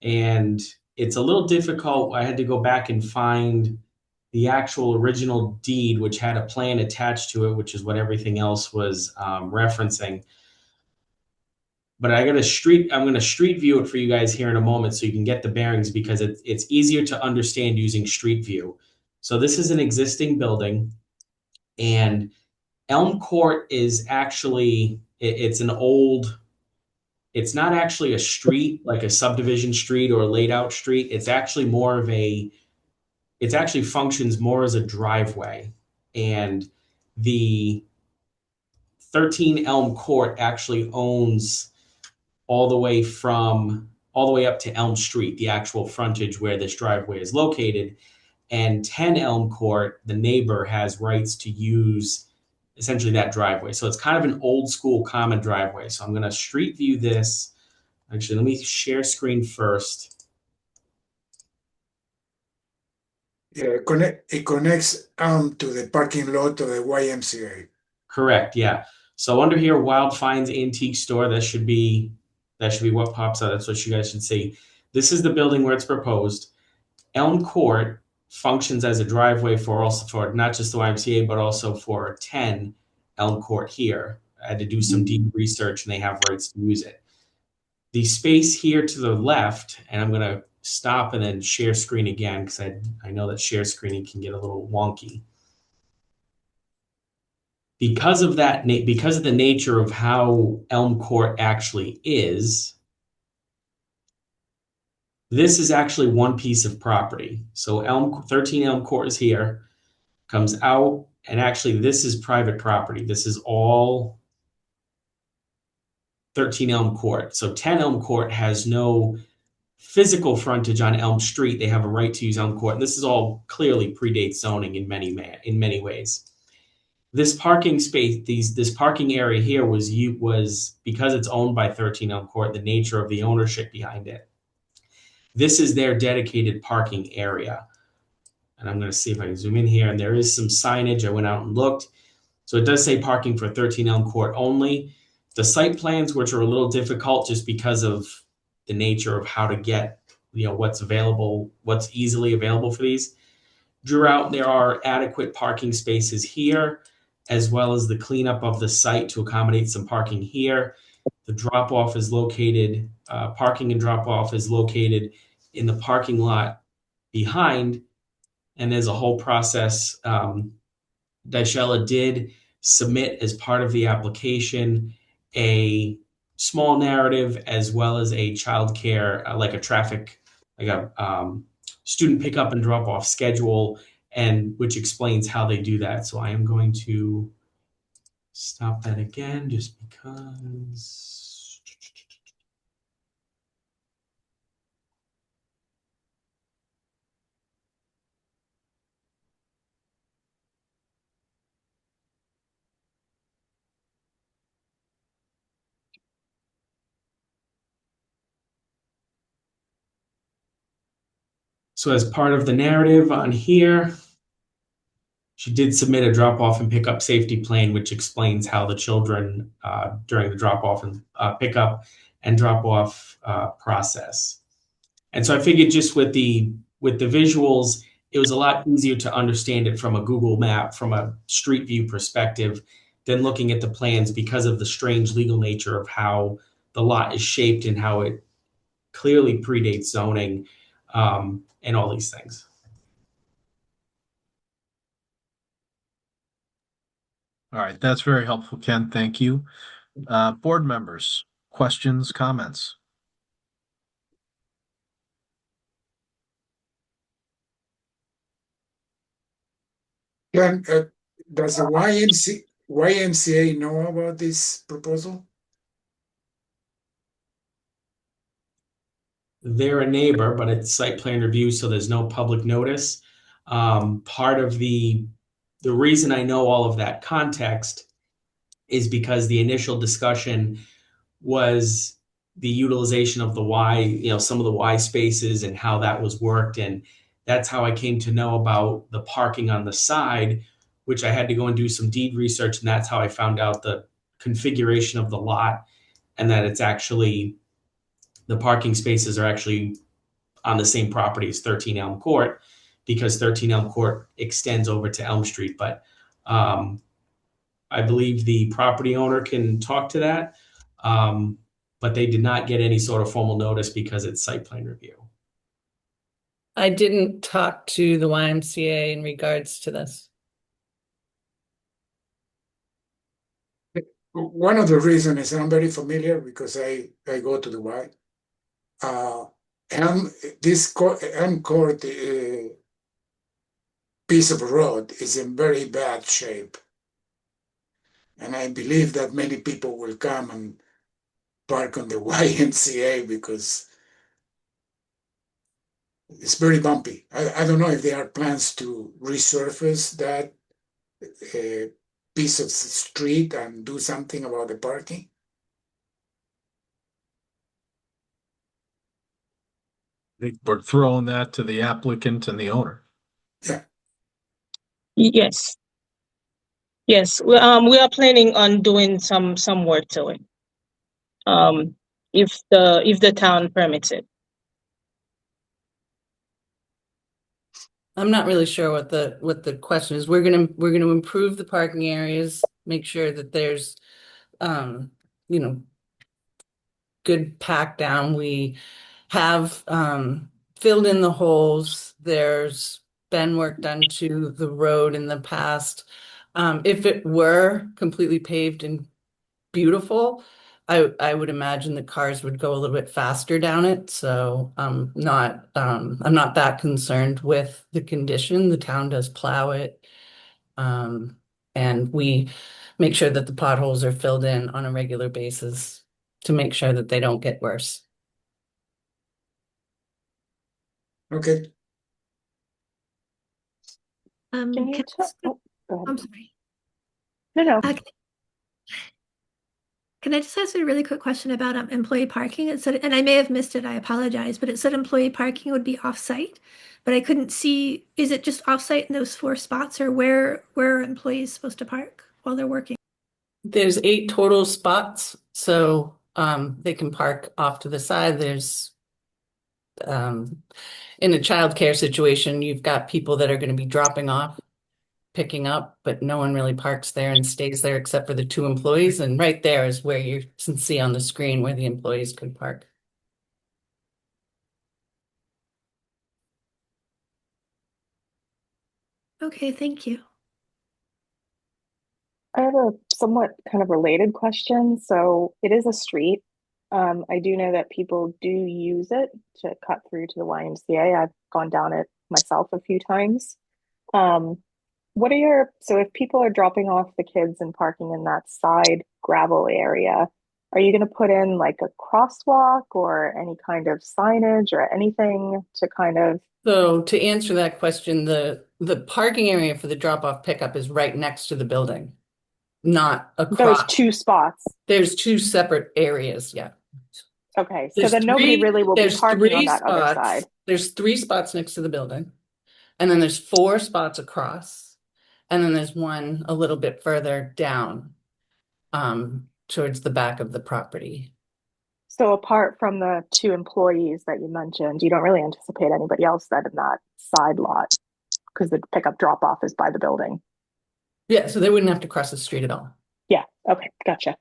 And it's a little difficult. I had to go back and find the actual original deed, which had a plan attached to it, which is what everything else was referencing. But I'm going to street view it for you guys here in a moment so you can get the bearings, because it's easier to understand using street view. So this is an existing building, and Elm Court is actually, it's not actually a street, like a subdivision street or a laid out street. It's actually it actually functions more as a driveway. And the 13 Elm Court actually owns all the way up to Elm Street, the actual frontage where this driveway is located. And 10 Elm Court, the neighbor, has rights to use essentially that driveway. So it's kind of an old school common driveway. So I'm going to street view this. Actually, let me share screen first. Yeah, it connects to the parking lot of the YMCA. Correct. Yeah. So under here, Wild Finds Antique Store, that should be what pops out. That's what you guys should see. This is the building where it's proposed. Elm Court functions as a driveway for not just the YMCA, but also for 10 Elm Court here. I had to do some deep research, and they have rights to use it. The space here to the left, and I'm going to stop and then share screen again, because I know that share screening can get a little wonky. Because of the nature of how Elm Court actually is, this is actually one piece of property. So 13 Elm Court is here, comes out, and actually this is private property. This is all 13 Elm Court. So 10 Elm Court has no physical frontage on Elm Street. They have a right to use Elm Court. And this is all clearly predates zoning in many ways. This parking space, this parking area here was because it's owned by 13 Elm Court, the nature of the ownership behind it. This is their dedicated parking area. And I'm going to see if I can zoom in here. And there is some signage. I went out and looked. So it does say parking for 13 Elm Court only. The site plans, which are a little difficult just because of the nature of how to get, what's available, what's easily available for these, drew out there are adequate parking spaces here, as well as the cleanup of the site to accommodate some parking here. The drop-off is located, parking and drop-off is located in the parking lot behind, and there's a whole process. Dishella did submit as part of the application a small narrative as well as a childcare, student pickup and drop-off schedule, and which explains how they do that. So I am going to stop that again just because. So as part of the narrative on here, She did submit a drop-off and pickup safety plan, which explains how the children during the drop-off and pickup and drop-off process. And so I figured just with the visuals, it was a lot easier to understand it from a Google map, from a street view perspective, than looking at the plans because of the strange legal nature of how the lot is shaped and how it clearly predates zoning and all these things. All right, that's very helpful, Ken. Thank you. Board members, questions, comments? Ken, does the YMCA know about this proposal? They're a neighbor, but it's site plan review, so there's no public notice. Part of the reason I know all of that context is because the initial discussion was the utilization of the Y, some of the Y spaces and how that was worked. And that's how I came to know about the parking on the side, which I had to go and do some deed research. And that's how I found out the configuration of the lot and that it's actually, the parking spaces are actually on the same property as 13 Elm Court, because 13 Elm Court extends over to Elm Street. But I believe the property owner can talk to that. But they did not get any sort of formal notice because it's site plan review. I didn't talk to the YMCA in regards to this. One of the reasons is I'm very familiar because I go to the Y. This Elm Court piece of road is in very bad shape. And I believe that many people will come and park on the YMCA because it's very bumpy. I don't know if there are plans to resurface that piece of street and do something about the parking. I think we're throwing that to the applicant and the owner. Yeah. Yes. Yes, we are planning on doing some work to it. If the town permits it. I'm not really sure what the question is. We're gonna improve the parking areas, make sure that there's good pack down. We have filled in the holes. There's been work done to the road in the past. If it were completely paved and beautiful, I would imagine the cars would go a little bit faster down it. So I'm not that concerned with the condition. The town does plow it. And we make sure that the potholes are filled in on a regular basis to make sure that they don't get worse. Okay. Can you Can I go ahead. I'm sorry. No. Can I just ask a really quick question about employee parking? It said, and I may have missed it, I apologize, but it said employee parking would be off-site, but I couldn't see, is it just off-site in those 4 spots, or where are employees supposed to park while they're working? There's 8 total spots, so they can park off to the side. There's in a childcare situation, you've got people that are going to be dropping off, picking up, but no one really parks there and stays there except for the 2 employees. And right there is where you can see on the screen where the employees could park. Okay, thank you. I have a somewhat kind of related question. So it is a street. I do know that people do use it to cut through to the YMCA. I've gone down it myself a few times. So if people are dropping off the kids and parking in that side gravel area, are you going to put in like a crosswalk or any kind of signage or anything to kind of? So to answer that question, the parking area for the drop-off pickup is right next to the building, not across. There's 2 spots. There's 2 separate areas, yeah. Okay, so then nobody really will be parking on that other side. There's 3 spots next to the building, and then there's 4 spots across, And then there's one a little bit further down, towards the back of the property. So apart from the 2 employees that you mentioned, you don't really anticipate anybody else then in that side lot because the pickup drop off is by the building. Yeah, so they wouldn't have to cross the street at all. Yeah, okay, gotcha.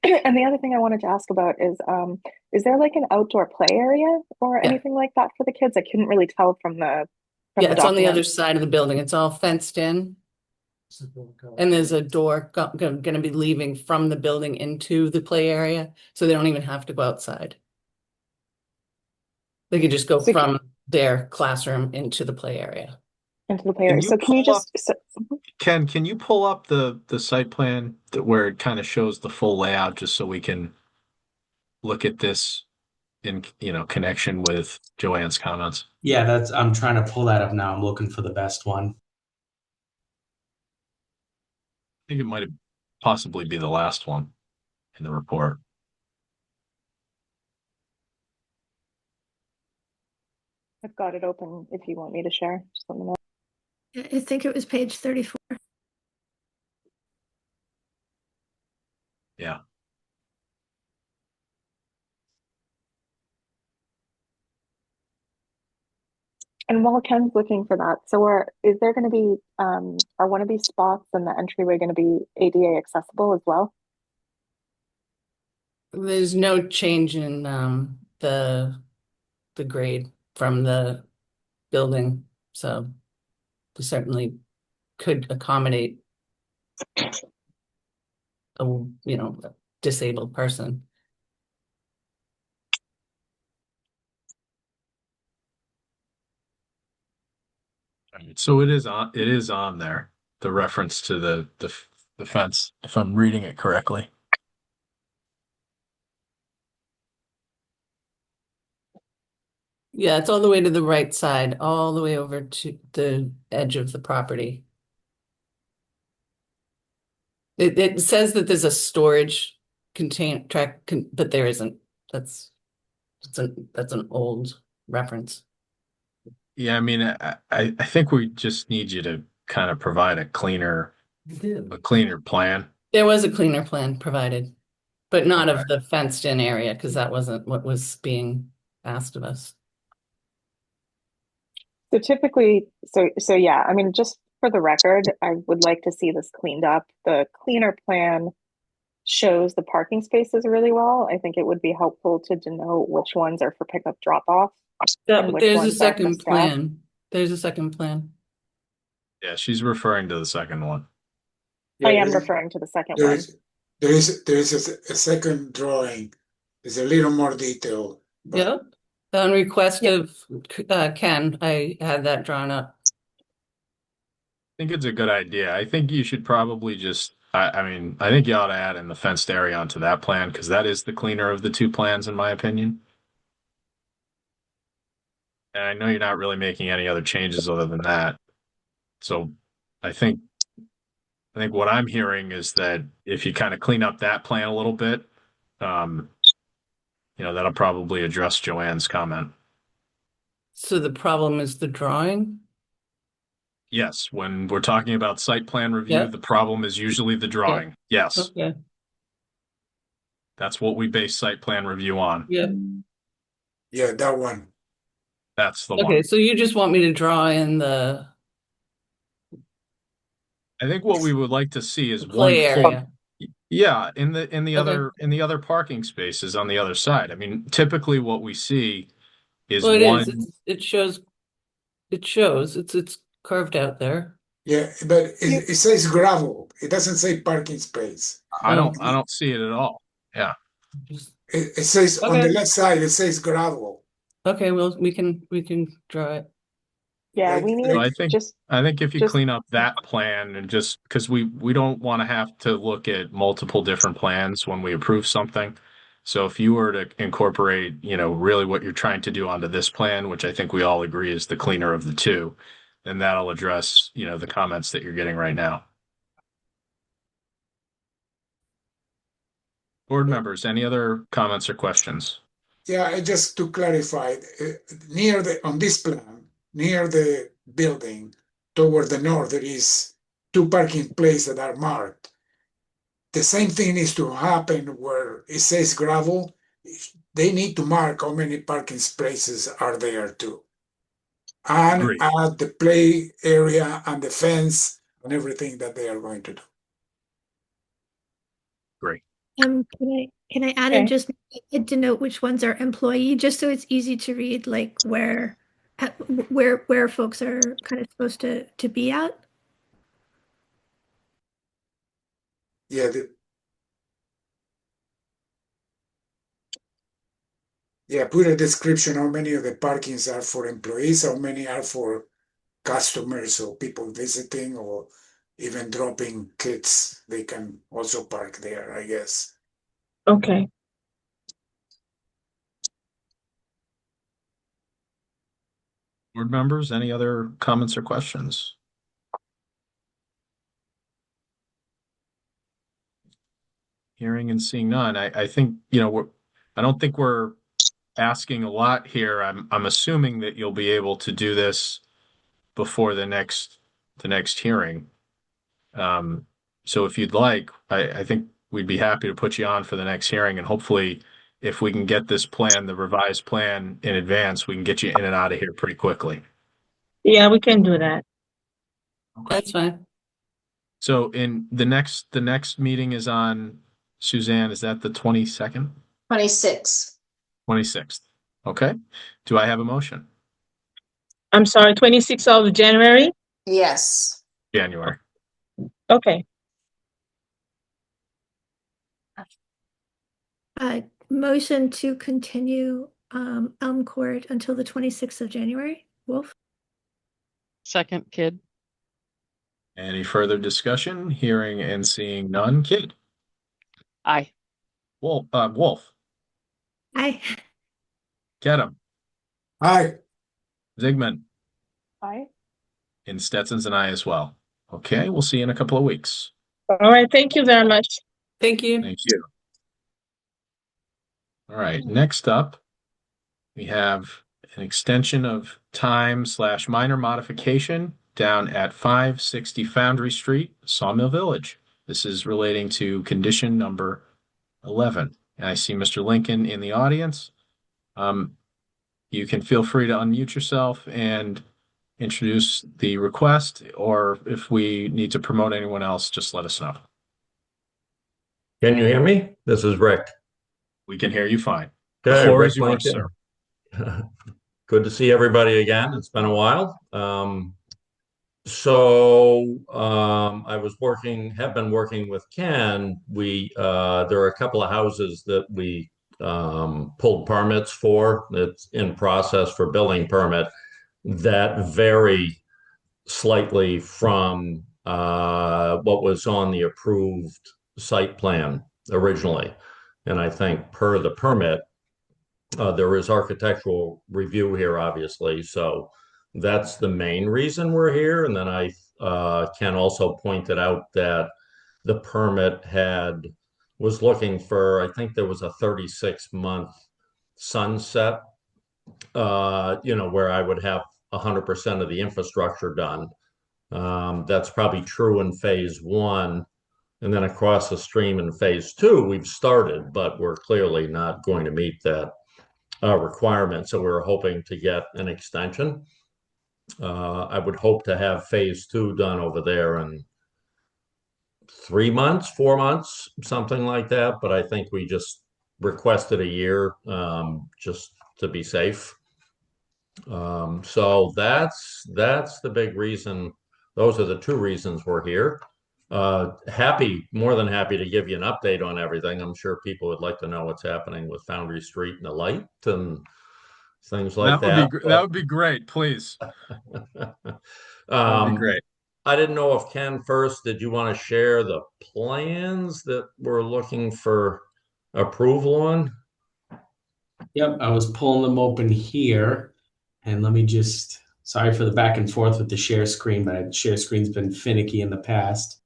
And the other thing I wanted to ask about is there like an outdoor play area or Yeah. anything like that for the kids? I couldn't really tell from the Yeah, it's on the other document. side of the building. It's all fenced in. And there's a door going to be leaving from the building into the play area, so they don't even have to go outside. They could just go So from their classroom into the play area. into the play area. So can you just Ken, can you pull up the site plan where it kind of shows the full layout just so we can look at this in connection with Joanne's comments? Yeah, I'm trying to pull that up now. I'm looking for the best one. I think it might possibly be the last one in the report. I've got it open if you want me to share. Just let me know. I think it was page 34. Yeah. And while Ken's looking for that, so is there going to be are one of these spots in the entryway going to be ADA accessible as well? There's no change in the grade from the building, so we certainly could accommodate a disabled person. So it is on there, the reference to the fence, if I'm reading it correctly. Yeah, it's all the way to the right side, all the way over to the edge of the property. It says that there's a storage but there isn't. That's an old reference. Yeah, I mean, I think we just need you to kind of provide a cleaner plan. There was a cleaner plan provided, but not Okay. of the fenced in area because that wasn't what was being asked of us. So typically, so yeah, I mean, just for the record, I would like to see this cleaned up. The cleaner plan shows the parking spaces really well. I think it would be helpful to denote which ones are for pickup drop off and which There's a ones are for second staff. plan. There's a second plan. Yeah, she's referring to the second one. I am referring to the second one. There is a second drawing. There's a little more detail. But Yep. On request of Ken, I had that drawn up. I think it's a good idea. I think you should probably just, I mean, I think you ought to add in the fenced area onto that plan because that is the cleaner of the 2 plans, in my opinion. And I know you're not really making any other changes other than that. So I think what I'm hearing is that if you kind of clean up that plan a little bit, that'll probably address Joanne's comment. So the problem is the drawing? Yes, when we're talking about site plan review, Yep. the problem is usually the drawing. Yep. Yes. Okay. That's what we base site plan review on. Yep. yeah, that one. That's the Okay, one. so you just want me to draw in the I think what we would like to see is play one full, area. yeah, in the Okay. other parking spaces on the other side. I mean, typically what we see is Well, it one. is. It shows. It's carved out there. Yeah, but it says gravel. It doesn't say parking space. I don't see it at all. Yeah. It says on the Okay. left side, it says gravel. Okay, well, we can draw it. Yeah, Right? we need So I think if you just- clean up that plan and just because we don't want to have to look at multiple different plans when we approve something. So if you were to incorporate, really what you're trying to do onto this plan, which I think we all agree is the cleaner of the 2, then that'll address, the comments that you're getting right now. Board members, any other comments or questions? Yeah, just to clarify, on this plan, near the building, toward the north, there is two parking places that are marked. The same thing needs to happen where it says gravel. They need to mark how many parking spaces are there too. And Agreed. add the play area and the fence and everything that they are going to do. Great. Can I add in just denote which ones are employee, just so it's easy to read, like where folks are kind of supposed to be at? Yeah, put a description how many of the parkings are for employees, how many are for customers or people visiting or even dropping kids. They can also park there, I guess. Okay. Board members, any other comments or questions? Hearing and seeing none. I think, I don't think we're asking a lot here. I'm assuming that you'll be able to do this before the next hearing. So if you'd like, I think we'd be happy to put you on for the next hearing, and hopefully if we can get this plan, the revised plan in advance, we can get you in and out of here pretty quickly. Yeah, we can do that. That's fine. So in the next meeting is on, Suzanne, is that the 22nd? 26. 26th. Okay. Do I have a motion? I'm sorry, 26th of January? Yes. January. Okay. Motion to continue Elm Court until the 26th of January. Wolf? Second, Kidd. Any further discussion? Hearing and seeing none. Kidd? Aye. Wolf? Aye. Kedem? Aye. Zygmunt? Aye. And Stetson's and I as well. Okay, we'll see you in a couple of weeks. All right. Thank you very much. Thank you. Thank you. All right, next up, we have an extension of time/minor modification down at 560 Foundry Street, Sawmill Village. This is relating to condition number 11. And I see Mr. Lincoln in the audience. You can feel free to unmute yourself and introduce the request, or if we need to promote anyone else, just let us know. Can you hear me? This is Rick. We can hear you fine. The Okay, floor Rick is yours, sir. Lincoln. Good to see everybody again. It's been a while. I have been working with Ken. There are a couple of houses that we pulled permits for. It's in process for building permit that vary slightly from what was on the approved site plan originally. And I think per the permit, there is architectural review here, obviously. So that's the main reason we're here. And then I can also point it out that the permit was looking for, I think there was a 36-month sunset, where I would have 100% of the infrastructure done. That's probably true in phase one. And then across the stream in phase two, we've started, but we're clearly not going to meet that requirement. So we're hoping to get an extension. I would hope to have phase two done over there in 3 months, 4 months, something like that. But I think we just requested a year just to be safe. So that's the big reason. Those are the two reasons we're here. More than happy to give you an update on everything. I'm sure people would like to know what's happening with Foundry Street and the light and things like that. That would be great, please. That would be great. I didn't know if Ken, first, did you want to share the plans that we're looking for approval on? Yep, I was pulling them open here, and sorry for the back and forth with the share screen, but share screen's been finicky in the past.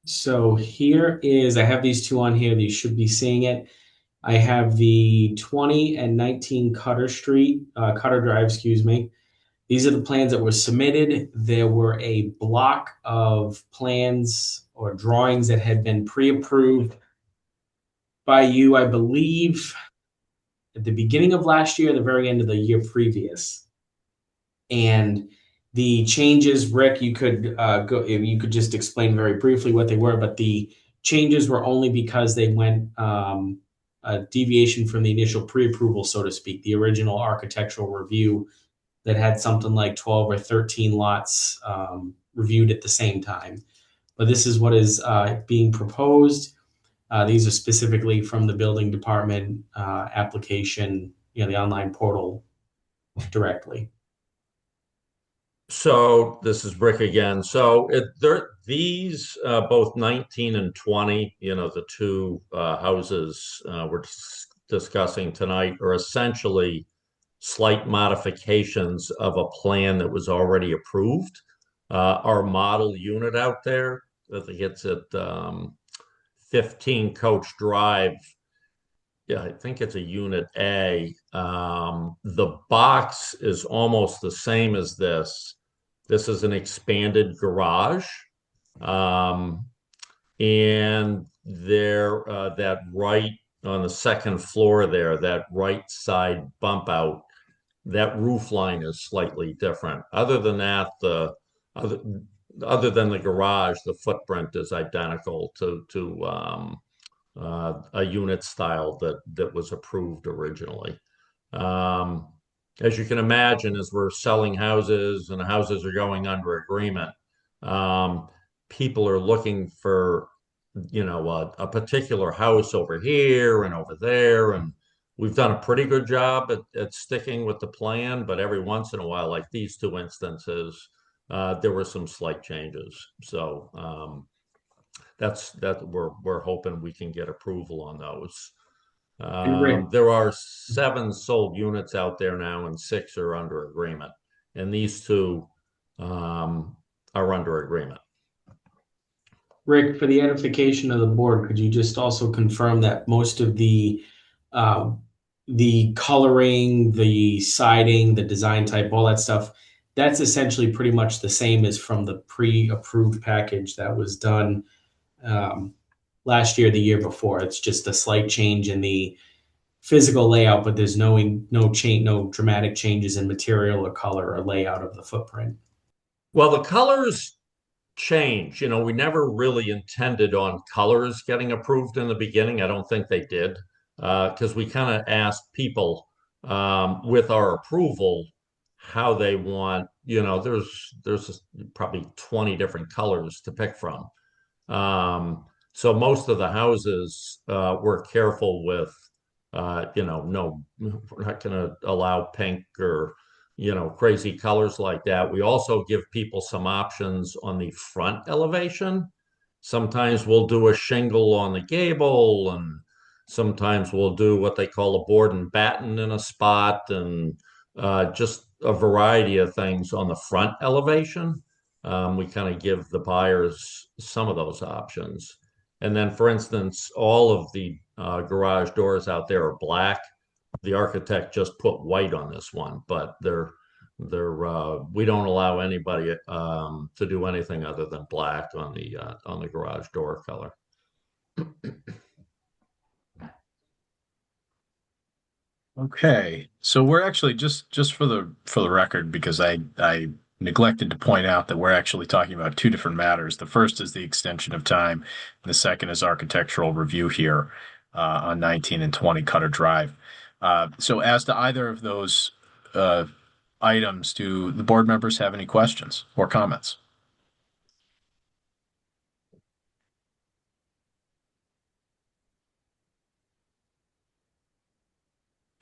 So here is, I have these two on here. You should be seeing it. I have the 20 and 19 Cutter Drive, excuse me. These are the plans that were submitted. There were a block of plans or drawings that had been pre-approved by you, I believe, at the beginning of last year, the very end of the year previous. And the changes, Rick, you could just explain very briefly what they were, but the changes were only because they went a deviation from the initial pre-approval, so to speak, the original architectural review that had something like 12 or 13 lots reviewed at the same time. But this is what is being proposed. These are specifically from the building department application, the online portal directly. So this is Rick again. So these both 19 and 20, the two houses we're discussing tonight are essentially slight modifications of a plan that was already approved. Our model unit out there, I think it's at 15 Coach Drive. Yeah, I think it's a unit A. The box is almost the same as this. This is an expanded garage. And there, that right on the second floor there, that right side bump out, that roof line is slightly different. Other than that, other than the garage, the footprint is identical to a unit style that was approved originally. As you can imagine, as we're selling houses and houses are going under agreement, people are looking for, a particular house over here and over there. And we've done a pretty good job at sticking with the plan, but every once in a while, like these two instances, there were some slight changes. So we're hoping we can get approval on those. There are 7 sold units out there now, and 6 are under agreement, and these two are under agreement. Rick, for the edification of the board, could you just also confirm that most of the coloring, the siding, the design type, all that stuff, that's essentially pretty much the same as from the pre-approved package that was done last year, the year before. It's just a slight change in the physical layout, but there's no dramatic changes in material or color or layout of the footprint. Well, the colors change. We never really intended on colors getting approved in the beginning. I don't think they did, because we kind of asked people with our approval how they want, there's probably 20 different colors to pick from. So most of the houses we're careful with, no, we're not going to allow pink or crazy colors like that. We also give people some options on the front elevation. Sometimes we'll do a shingle on the gable, and sometimes we'll do what they call a board and batten in a spot, and just a variety of things on the front elevation. We kind of give the buyers some of those options. And then, for instance, all of the garage doors out there are black. The architect just put white on this one, but we don't allow anybody to do anything other than black on the garage door color. Okay, so we're actually just for the record, because I neglected to point out that we're actually talking about 2 different matters. The first is the extension of time, and the second is architectural review here on 19 and 20 Cutter Drive. So as to either of those items, do the board members have any questions or comments?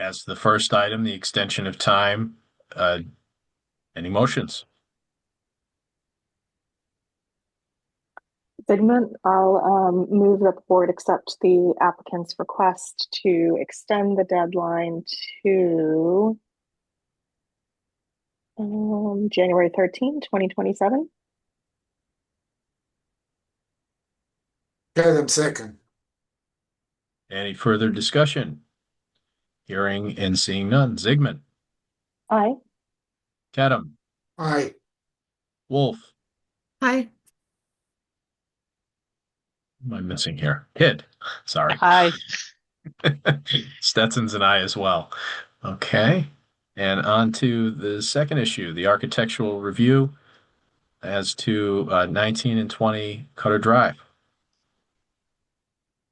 As the first item, the extension of time, any motions? Figment, I'll move that the board accept the applicant's request to extend the deadline to January 13, 2027. Kadam second. Any further discussion? Hearing and seeing none. Zygmunt, Aye. Kedem, Aye. Wolf. Aye. What am I missing here? Kidd. Sorry. Aye. Stetson's an aye as well. Okay. And on to the second issue, the architectural review as to 19 and 20 Cutter Drive.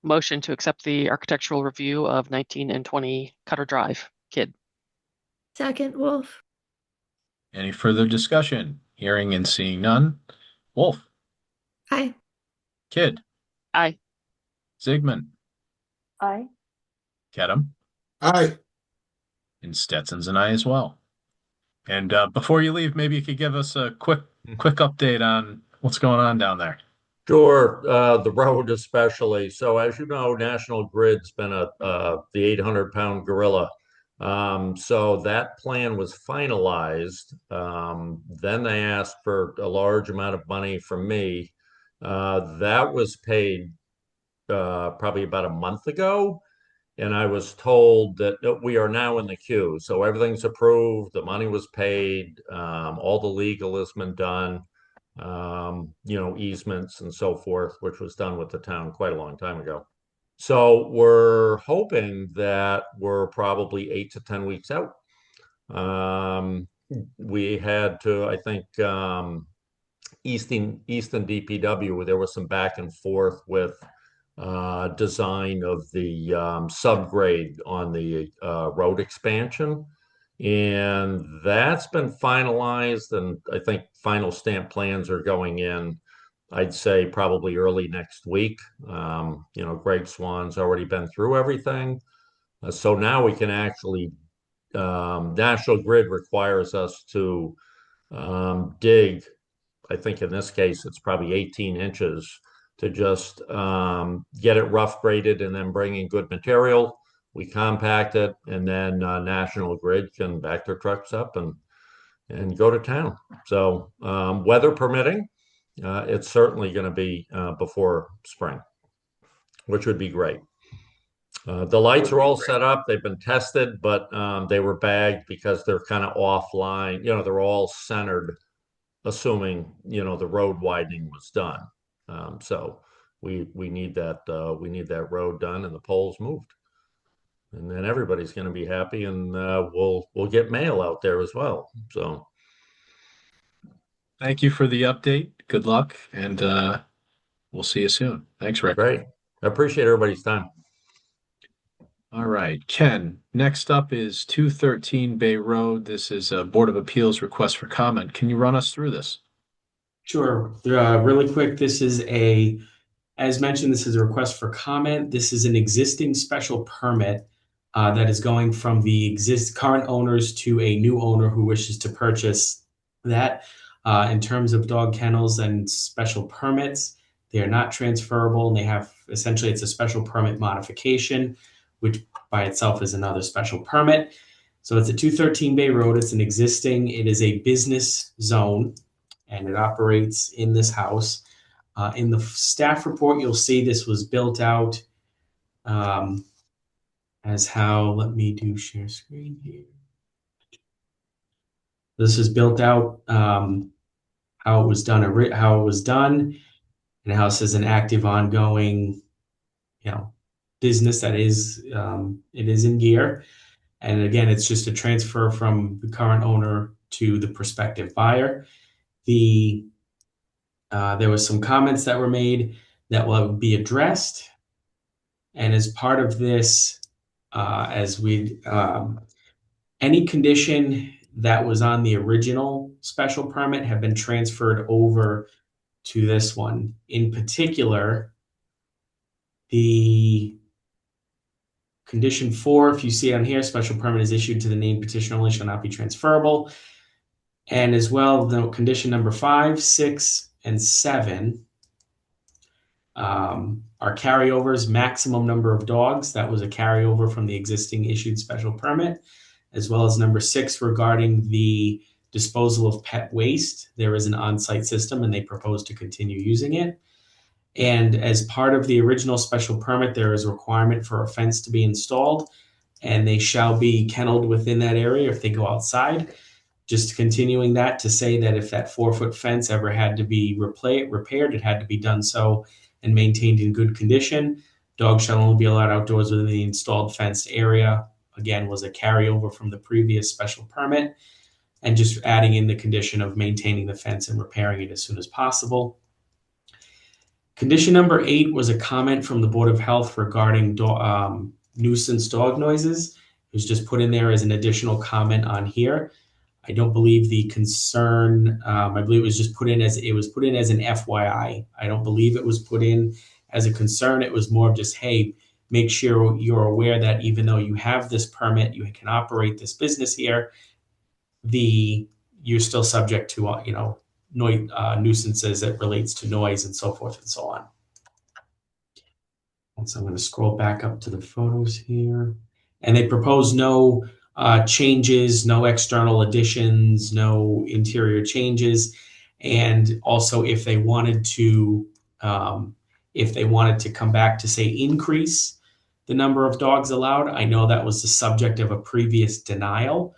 Motion to accept the architectural review of 19 and 20 Cutter Drive. Kidd. Second, Wolf. Any further discussion? Hearing and seeing none. Wolf, Aye. Kidd, Aye. Zygmunt, Aye. Kedem, Aye. and Stetson's an aye as well. And before you leave, maybe you could give us a quick update on what's going on down there. Sure, the road especially. So as you know, National Grid's been the 800-pound gorilla. So that plan was finalized. Then they asked for a large amount of money from me. That was paid probably about a month ago. And I was told that we are now in the queue. So everything's approved. The money was paid. All the legal has been done. Easements and so forth, which was done with the town quite a long time ago. So we're hoping that we're probably 8 to 10 weeks out. We had to, I think, Easton DPW, there was some back and forth with design of the subgrade on the road expansion. And that's been finalized, and I think final stamp plans are going in, I'd say probably early next week. Greg Swan's already been through everything. So now we can actually, National Grid requires us to dig, I think in this case, it's probably 18 inches to just get it rough graded and then bring in good material. We compact it, and then National Grid can back their trucks up and go to town. So weather permitting, it's certainly going to be before spring, which would be great. The lights are all set up. They've been tested, but they were bagged because they're kind of offline. They're all centered, assuming, the road widening was done. So we need that road done and the poles moved. And then everybody's going to be happy, and we'll get mail out there as well. So, Thank you for the update. Good luck, and we'll see you soon. Thanks, Rick. Great. I appreciate everybody's time. All right, Ken. Next up is 213 Bay Road. This is a Board of Appeals request for comment. Can you run us through this? Sure. Really quick, as mentioned, this is a request for comment. This is an existing special permit that is going from the current owners to a new owner who wishes to purchase that. In terms of dog kennels and special permits, they are not transferable, and they have, essentially, it's a special permit modification, which by itself is another special permit. So it's a 213 Bay Road. It is a business zone, and it operates in this house. In the staff report, you'll see this was built out let me do share screen here. This is built out how it was done, and the house is an active, ongoing, business that is it is in gear. And again, it's just a transfer from the current owner to the prospective buyer. There was some comments that were made that will be addressed. And as part of this, any condition that was on the original special permit have been transferred over to this one. In particular, the condition 4, if you see it on here, special permit is issued to the named petition only, shall not be transferable. And as well, the condition number 5, 6, and 7 are carryovers, maximum number of dogs. That was a carryover from the existing issued special permit, as well as number 6 regarding the disposal of pet waste. There is an on-site system, and they propose to continue using it. And as part of the original special permit, there is a requirement for a fence to be installed, and they shall be kenneled within that area if they go outside. Just continuing that to say that if that 4-foot fence ever had to be repaired, it had to be done so and maintained in good condition. Dogs shall only be allowed outdoors within the installed fenced area. Again, was a carryover from the previous special permit, and just adding in the condition of maintaining the fence and repairing it as soon as possible. Condition number 8 was a comment from the Board of Health regarding nuisance dog noises. It was just put in there as an additional comment on here. I don't believe the concern, I believe it was just put in as an FYI. I don't believe it was put in as a concern. It was more of just, hey, make sure you're aware that even though you have this permit, you can operate this business here, you're still subject to, nuisances that relates to noise and so forth and so on. And so I'm going to scroll back up to the photos here. And they propose no changes, no external additions, no interior changes. And also if they wanted to come back to say increase the number of dogs allowed, I know that was the subject of a previous denial.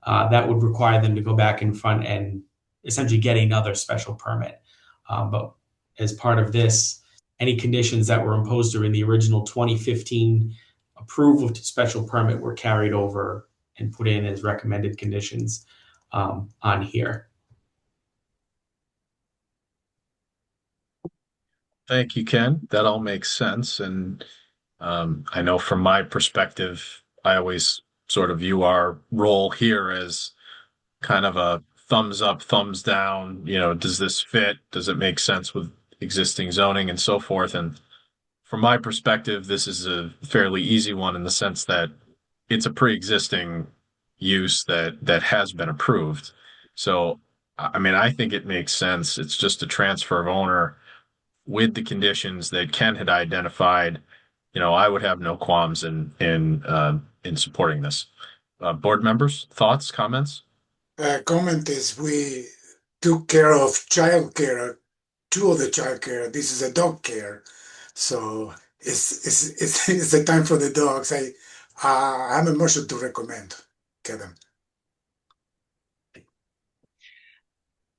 That would require them to go back in front and essentially get another special permit. But as part of this, any conditions that were imposed during the original 2015 approval to special permit were carried over and put in as recommended conditions on here. Thank you, Ken. That all makes sense. And I know from my perspective, I always sort of view our role here as kind of a thumbs up, thumbs down. Does this fit? Does it make sense with existing zoning and so forth? And from my perspective, this is a fairly easy one in the sense that it's a pre-existing use that has been approved. So, I think it makes sense. It's just a transfer of owner with the conditions that Ken had identified. I would have no qualms in supporting this. Board members, thoughts, comments? Comment is we took care of child care, 2 of the child care. This is a dog care, so it's the time for the dogs. I'm a motion to recommend, Kevin.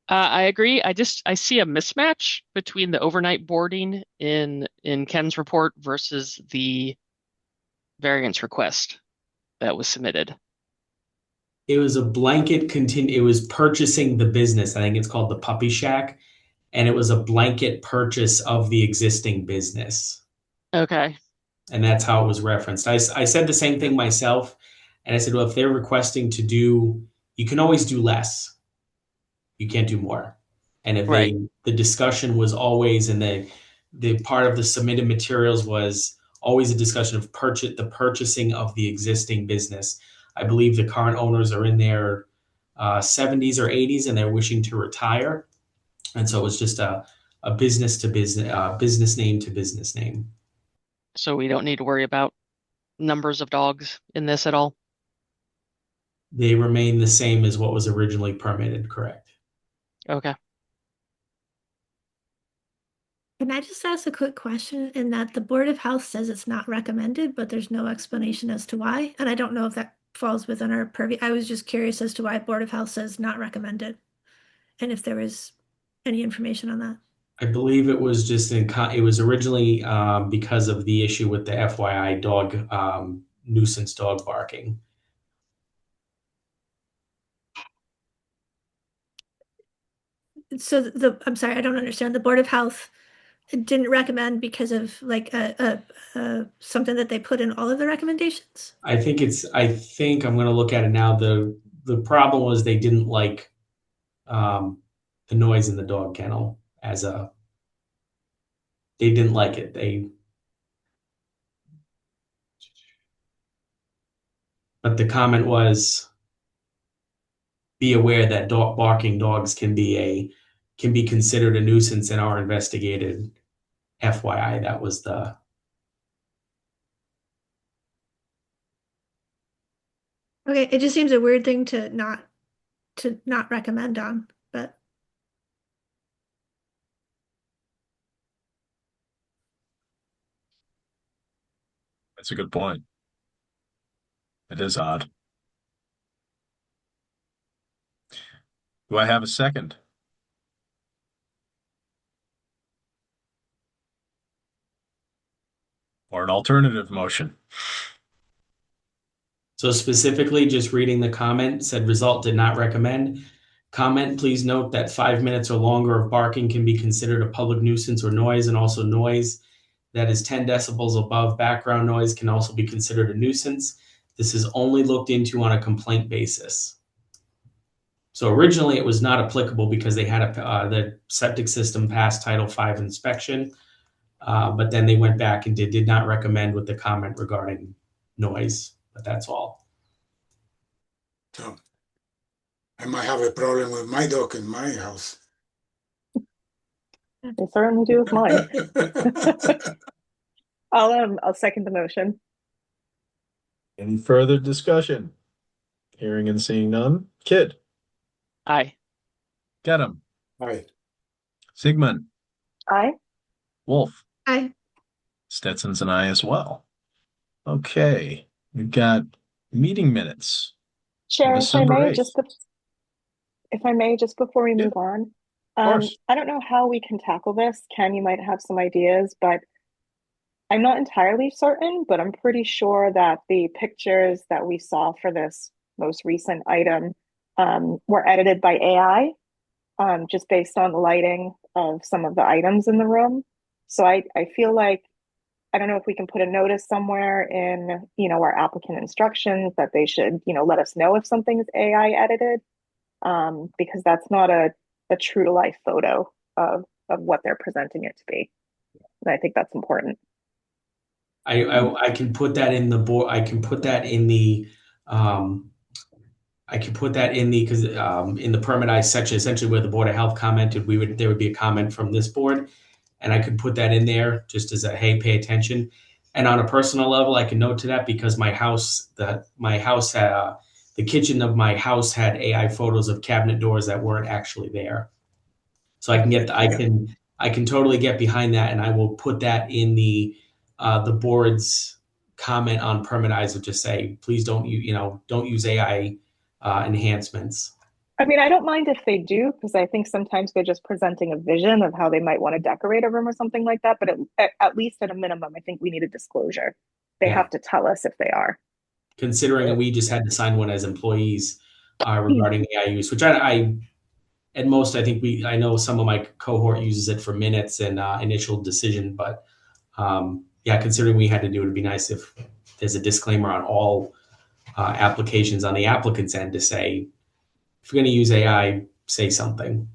I agree. I see a mismatch between the overnight boarding in Ken's report versus the variance request that was submitted. It was a blanket it was purchasing the business. I think it's called the Puppy Shack. And it was a blanket purchase of the existing business. Okay. And that's how it was referenced. I said the same thing myself. And I said, well, if they're requesting to do, you can always do less. You can't do more. And if the discussion was always, and the part of the submitted materials was always a discussion of the purchasing of the existing business. I believe the current owners are in their 70s or 80s and they're wishing to retire. And so it was just a business to business, business name to business name. So we don't need to worry about numbers of dogs in this at all? They remain the same as what was originally permitted, correct? Okay. Can I just ask a quick question in that the Board of Health says it's not recommended, but there's no explanation as to why? And I don't know if that falls within our purview. I was just curious as to why Board of Health says not recommended, and if there is any information on that. I believe it was just it was originally because of the issue with the FYI dog nuisance dog barking. So I'm sorry, I don't understand. The Board of Health didn't recommend because of like something that they put in all of the recommendations? I think I'm going to look at it now. The problem was they didn't like the noise in the dog kennel they didn't like it. But the comment was, be aware that barking dogs can be considered a nuisance and are investigated. FYI, that was the. Okay, it just seems a weird thing to not recommend on, but That's a good point. It is odd. Do I have a second? Or an alternative motion? So specifically, just reading the comment, said result did not recommend. Comment, please note that 5 minutes or longer of barking can be considered a public nuisance or noise, and also noise that is 10 decibels above background noise can also be considered a nuisance. This is only looked into on a complaint basis. So originally it was not applicable because they had the septic system pass Title V inspection, but then they went back and did not recommend with the comment regarding noise, but that's all. So I might have a problem with my dog in my house. They certainly do with mine. I'll second the motion. Any further discussion? Hearing and seeing none. Kidd. Aye. Gedham. Aye. Sigmund. Aye. Wolf. Aye. Stetson's an aye as well. Okay, we've got meeting minutes. Chair, December 8th. If I may, just before we move on, I don't know how we can tackle this. Ken, you might have some ideas, but I'm not entirely certain, but I'm pretty sure that the pictures that we saw for this most recent item were edited by AI, just based on the lighting of some of the items in the room. So I feel like, I don't know if we can put a notice somewhere in, our applicant instructions that they should, let us know if something's AI edited, because that's not a true to life photo of what they're presenting it to be. And I think that's important. I can put that in the board. I can put that in the because in the permitized section, essentially where the Board of Health commented, there would be a comment from this board, and I could put that in there just as a hey, pay attention. And on a personal level, I can note to that because the kitchen of my house had AI photos of cabinet doors that weren't actually there. So I can totally get behind that, and I will put that in the board's comment on permitizer. Just say, please don't use AI enhancements. I mean, I don't mind if they do, because I think sometimes they're just presenting a vision of how they might want to decorate a room or something like that. But at least at a minimum, I think we need a disclosure. They have to tell us if they are. Considering that we just had to sign one as employees regarding AI use, which I at most, I know some of my cohort uses it for minutes and initial decision, but considering we had to do it, it'd be nice if there's a disclaimer on all applications on the applicant's end to say, if you're going to use AI, say something.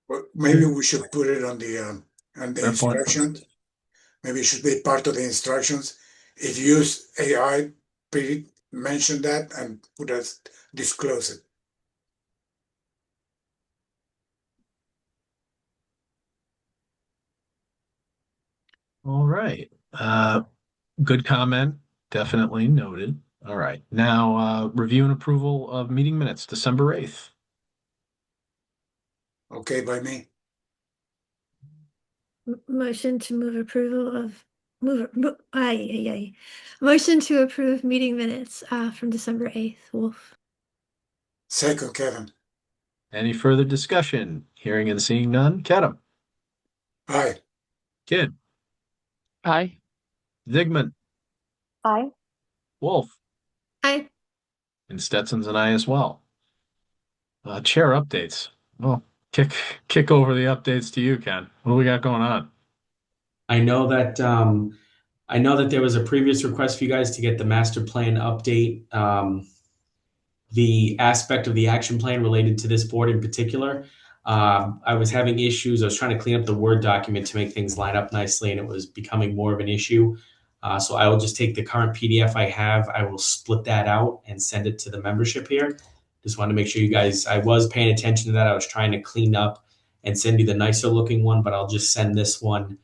Well, maybe we should put it on the instructions. Maybe it should be part of the instructions. If you use AI, mention that and put us disclose it. All right. Good comment. Definitely noted. All right. Now, review and approval of meeting minutes, December 8th. Okay, by me. Motion to move approval of motion to approve meeting minutes from December 8th. Wolf. Second, Kevin. Any further discussion? Hearing and seeing none. Kedem. Aye. Kidd. Aye. Zigmund. Aye. Wolf. Aye. And Stetson's an aye as well. Chair updates. Well, kick over the updates to you, Ken. What do we got going on? I know that there was a previous request for you guys to get the master plan update, the aspect of the action plan related to this board in particular. I was having issues. I was trying to clean up the Word document to make things line up nicely, and it was becoming more of an issue. So I will just take the current PDF I have. I will split that out and send it to the membership here. Just wanted to make sure you guys, I was paying attention to that. I was trying to clean up and send you the nicer looking one, but I'll just send this one,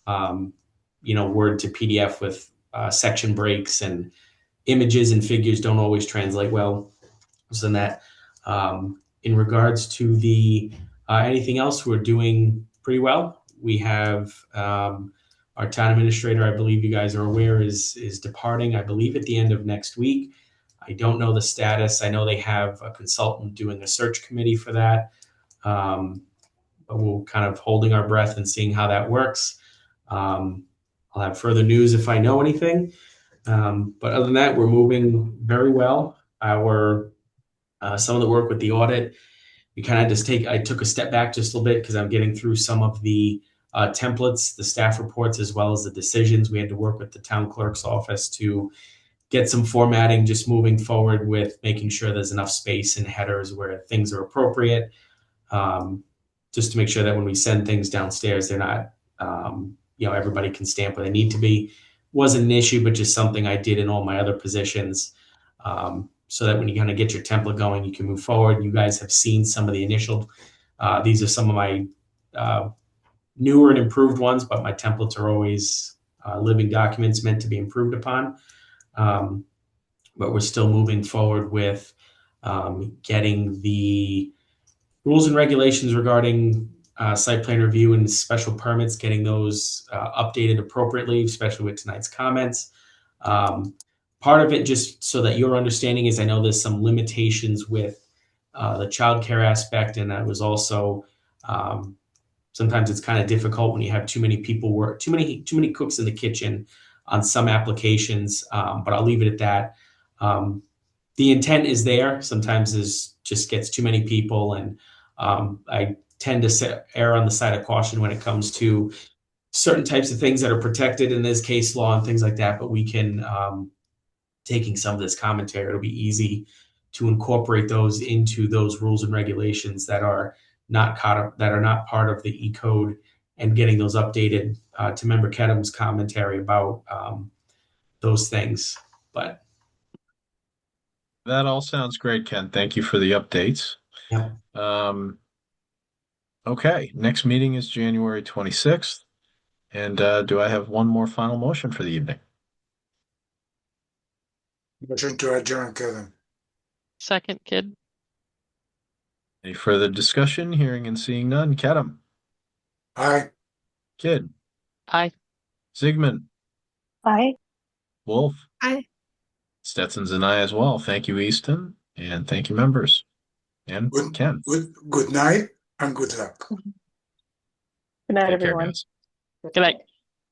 Word to PDF with section breaks, and images and figures don't always translate well. So that in regards to the anything else, we're doing pretty well. We have our Our town administrator, I believe you guys are aware, is departing, I believe, at the end of next week. I don't know the status. I know they have a consultant doing a search committee for that. But we're kind of holding our breath and seeing how that works. I'll have further news if I know anything. But other than that, we're moving very well. Our some of the work with the audit, we kind of just I took a step back just a little bit because I'm getting through some of the templates, the staff reports, as well as the decisions. We had to work with the town clerk's office to get some formatting, just moving forward with making sure there's enough space in headers where things are appropriate. Just to make sure that when we send things downstairs, they're not, everybody can stamp where they need to be. Wasn't an issue, but just something I did in all my other positions. So that when you kind of get your template going, you can move forward. You guys have seen some of the initial, these are some of my newer and improved ones, but my templates are always living documents meant to be improved upon. But we're still moving forward with getting the rules and regulations regarding site plan review and special permits, getting those updated appropriately, especially with tonight's comments. Part of it, just so that your understanding is, I know there's some limitations with the childcare aspect, and that was also sometimes it's kind of difficult when you have too many people work, too many cooks in the kitchen on some applications. But I'll leave it at that. The intent is there. Sometimes there's just gets too many people, and I tend to err on the side of caution when it comes to certain types of things that are protected in this case law and things like that. But we can, taking some of this commentary, it'll be easy to incorporate those into those rules and regulations that are not part of the E-code, and getting those updated to Member Kedem's commentary about those things. But that all sounds great, Ken. Thank you for the updates. Yeah. Okay, next meeting is January 26th. And do I have one more final motion for the evening? Motion to adjourn, Kevin. Second, Kid. Any further discussion? Hearing and seeing none. Kedem. Aye. Kid. Aye. Zygmunt. Aye. Wolf. Aye. Stetson's an aye as well. Thank you, Easton, and thank you, members. And Ken. Good night and good luck. Good night, Take care, everyone. guys. Good night.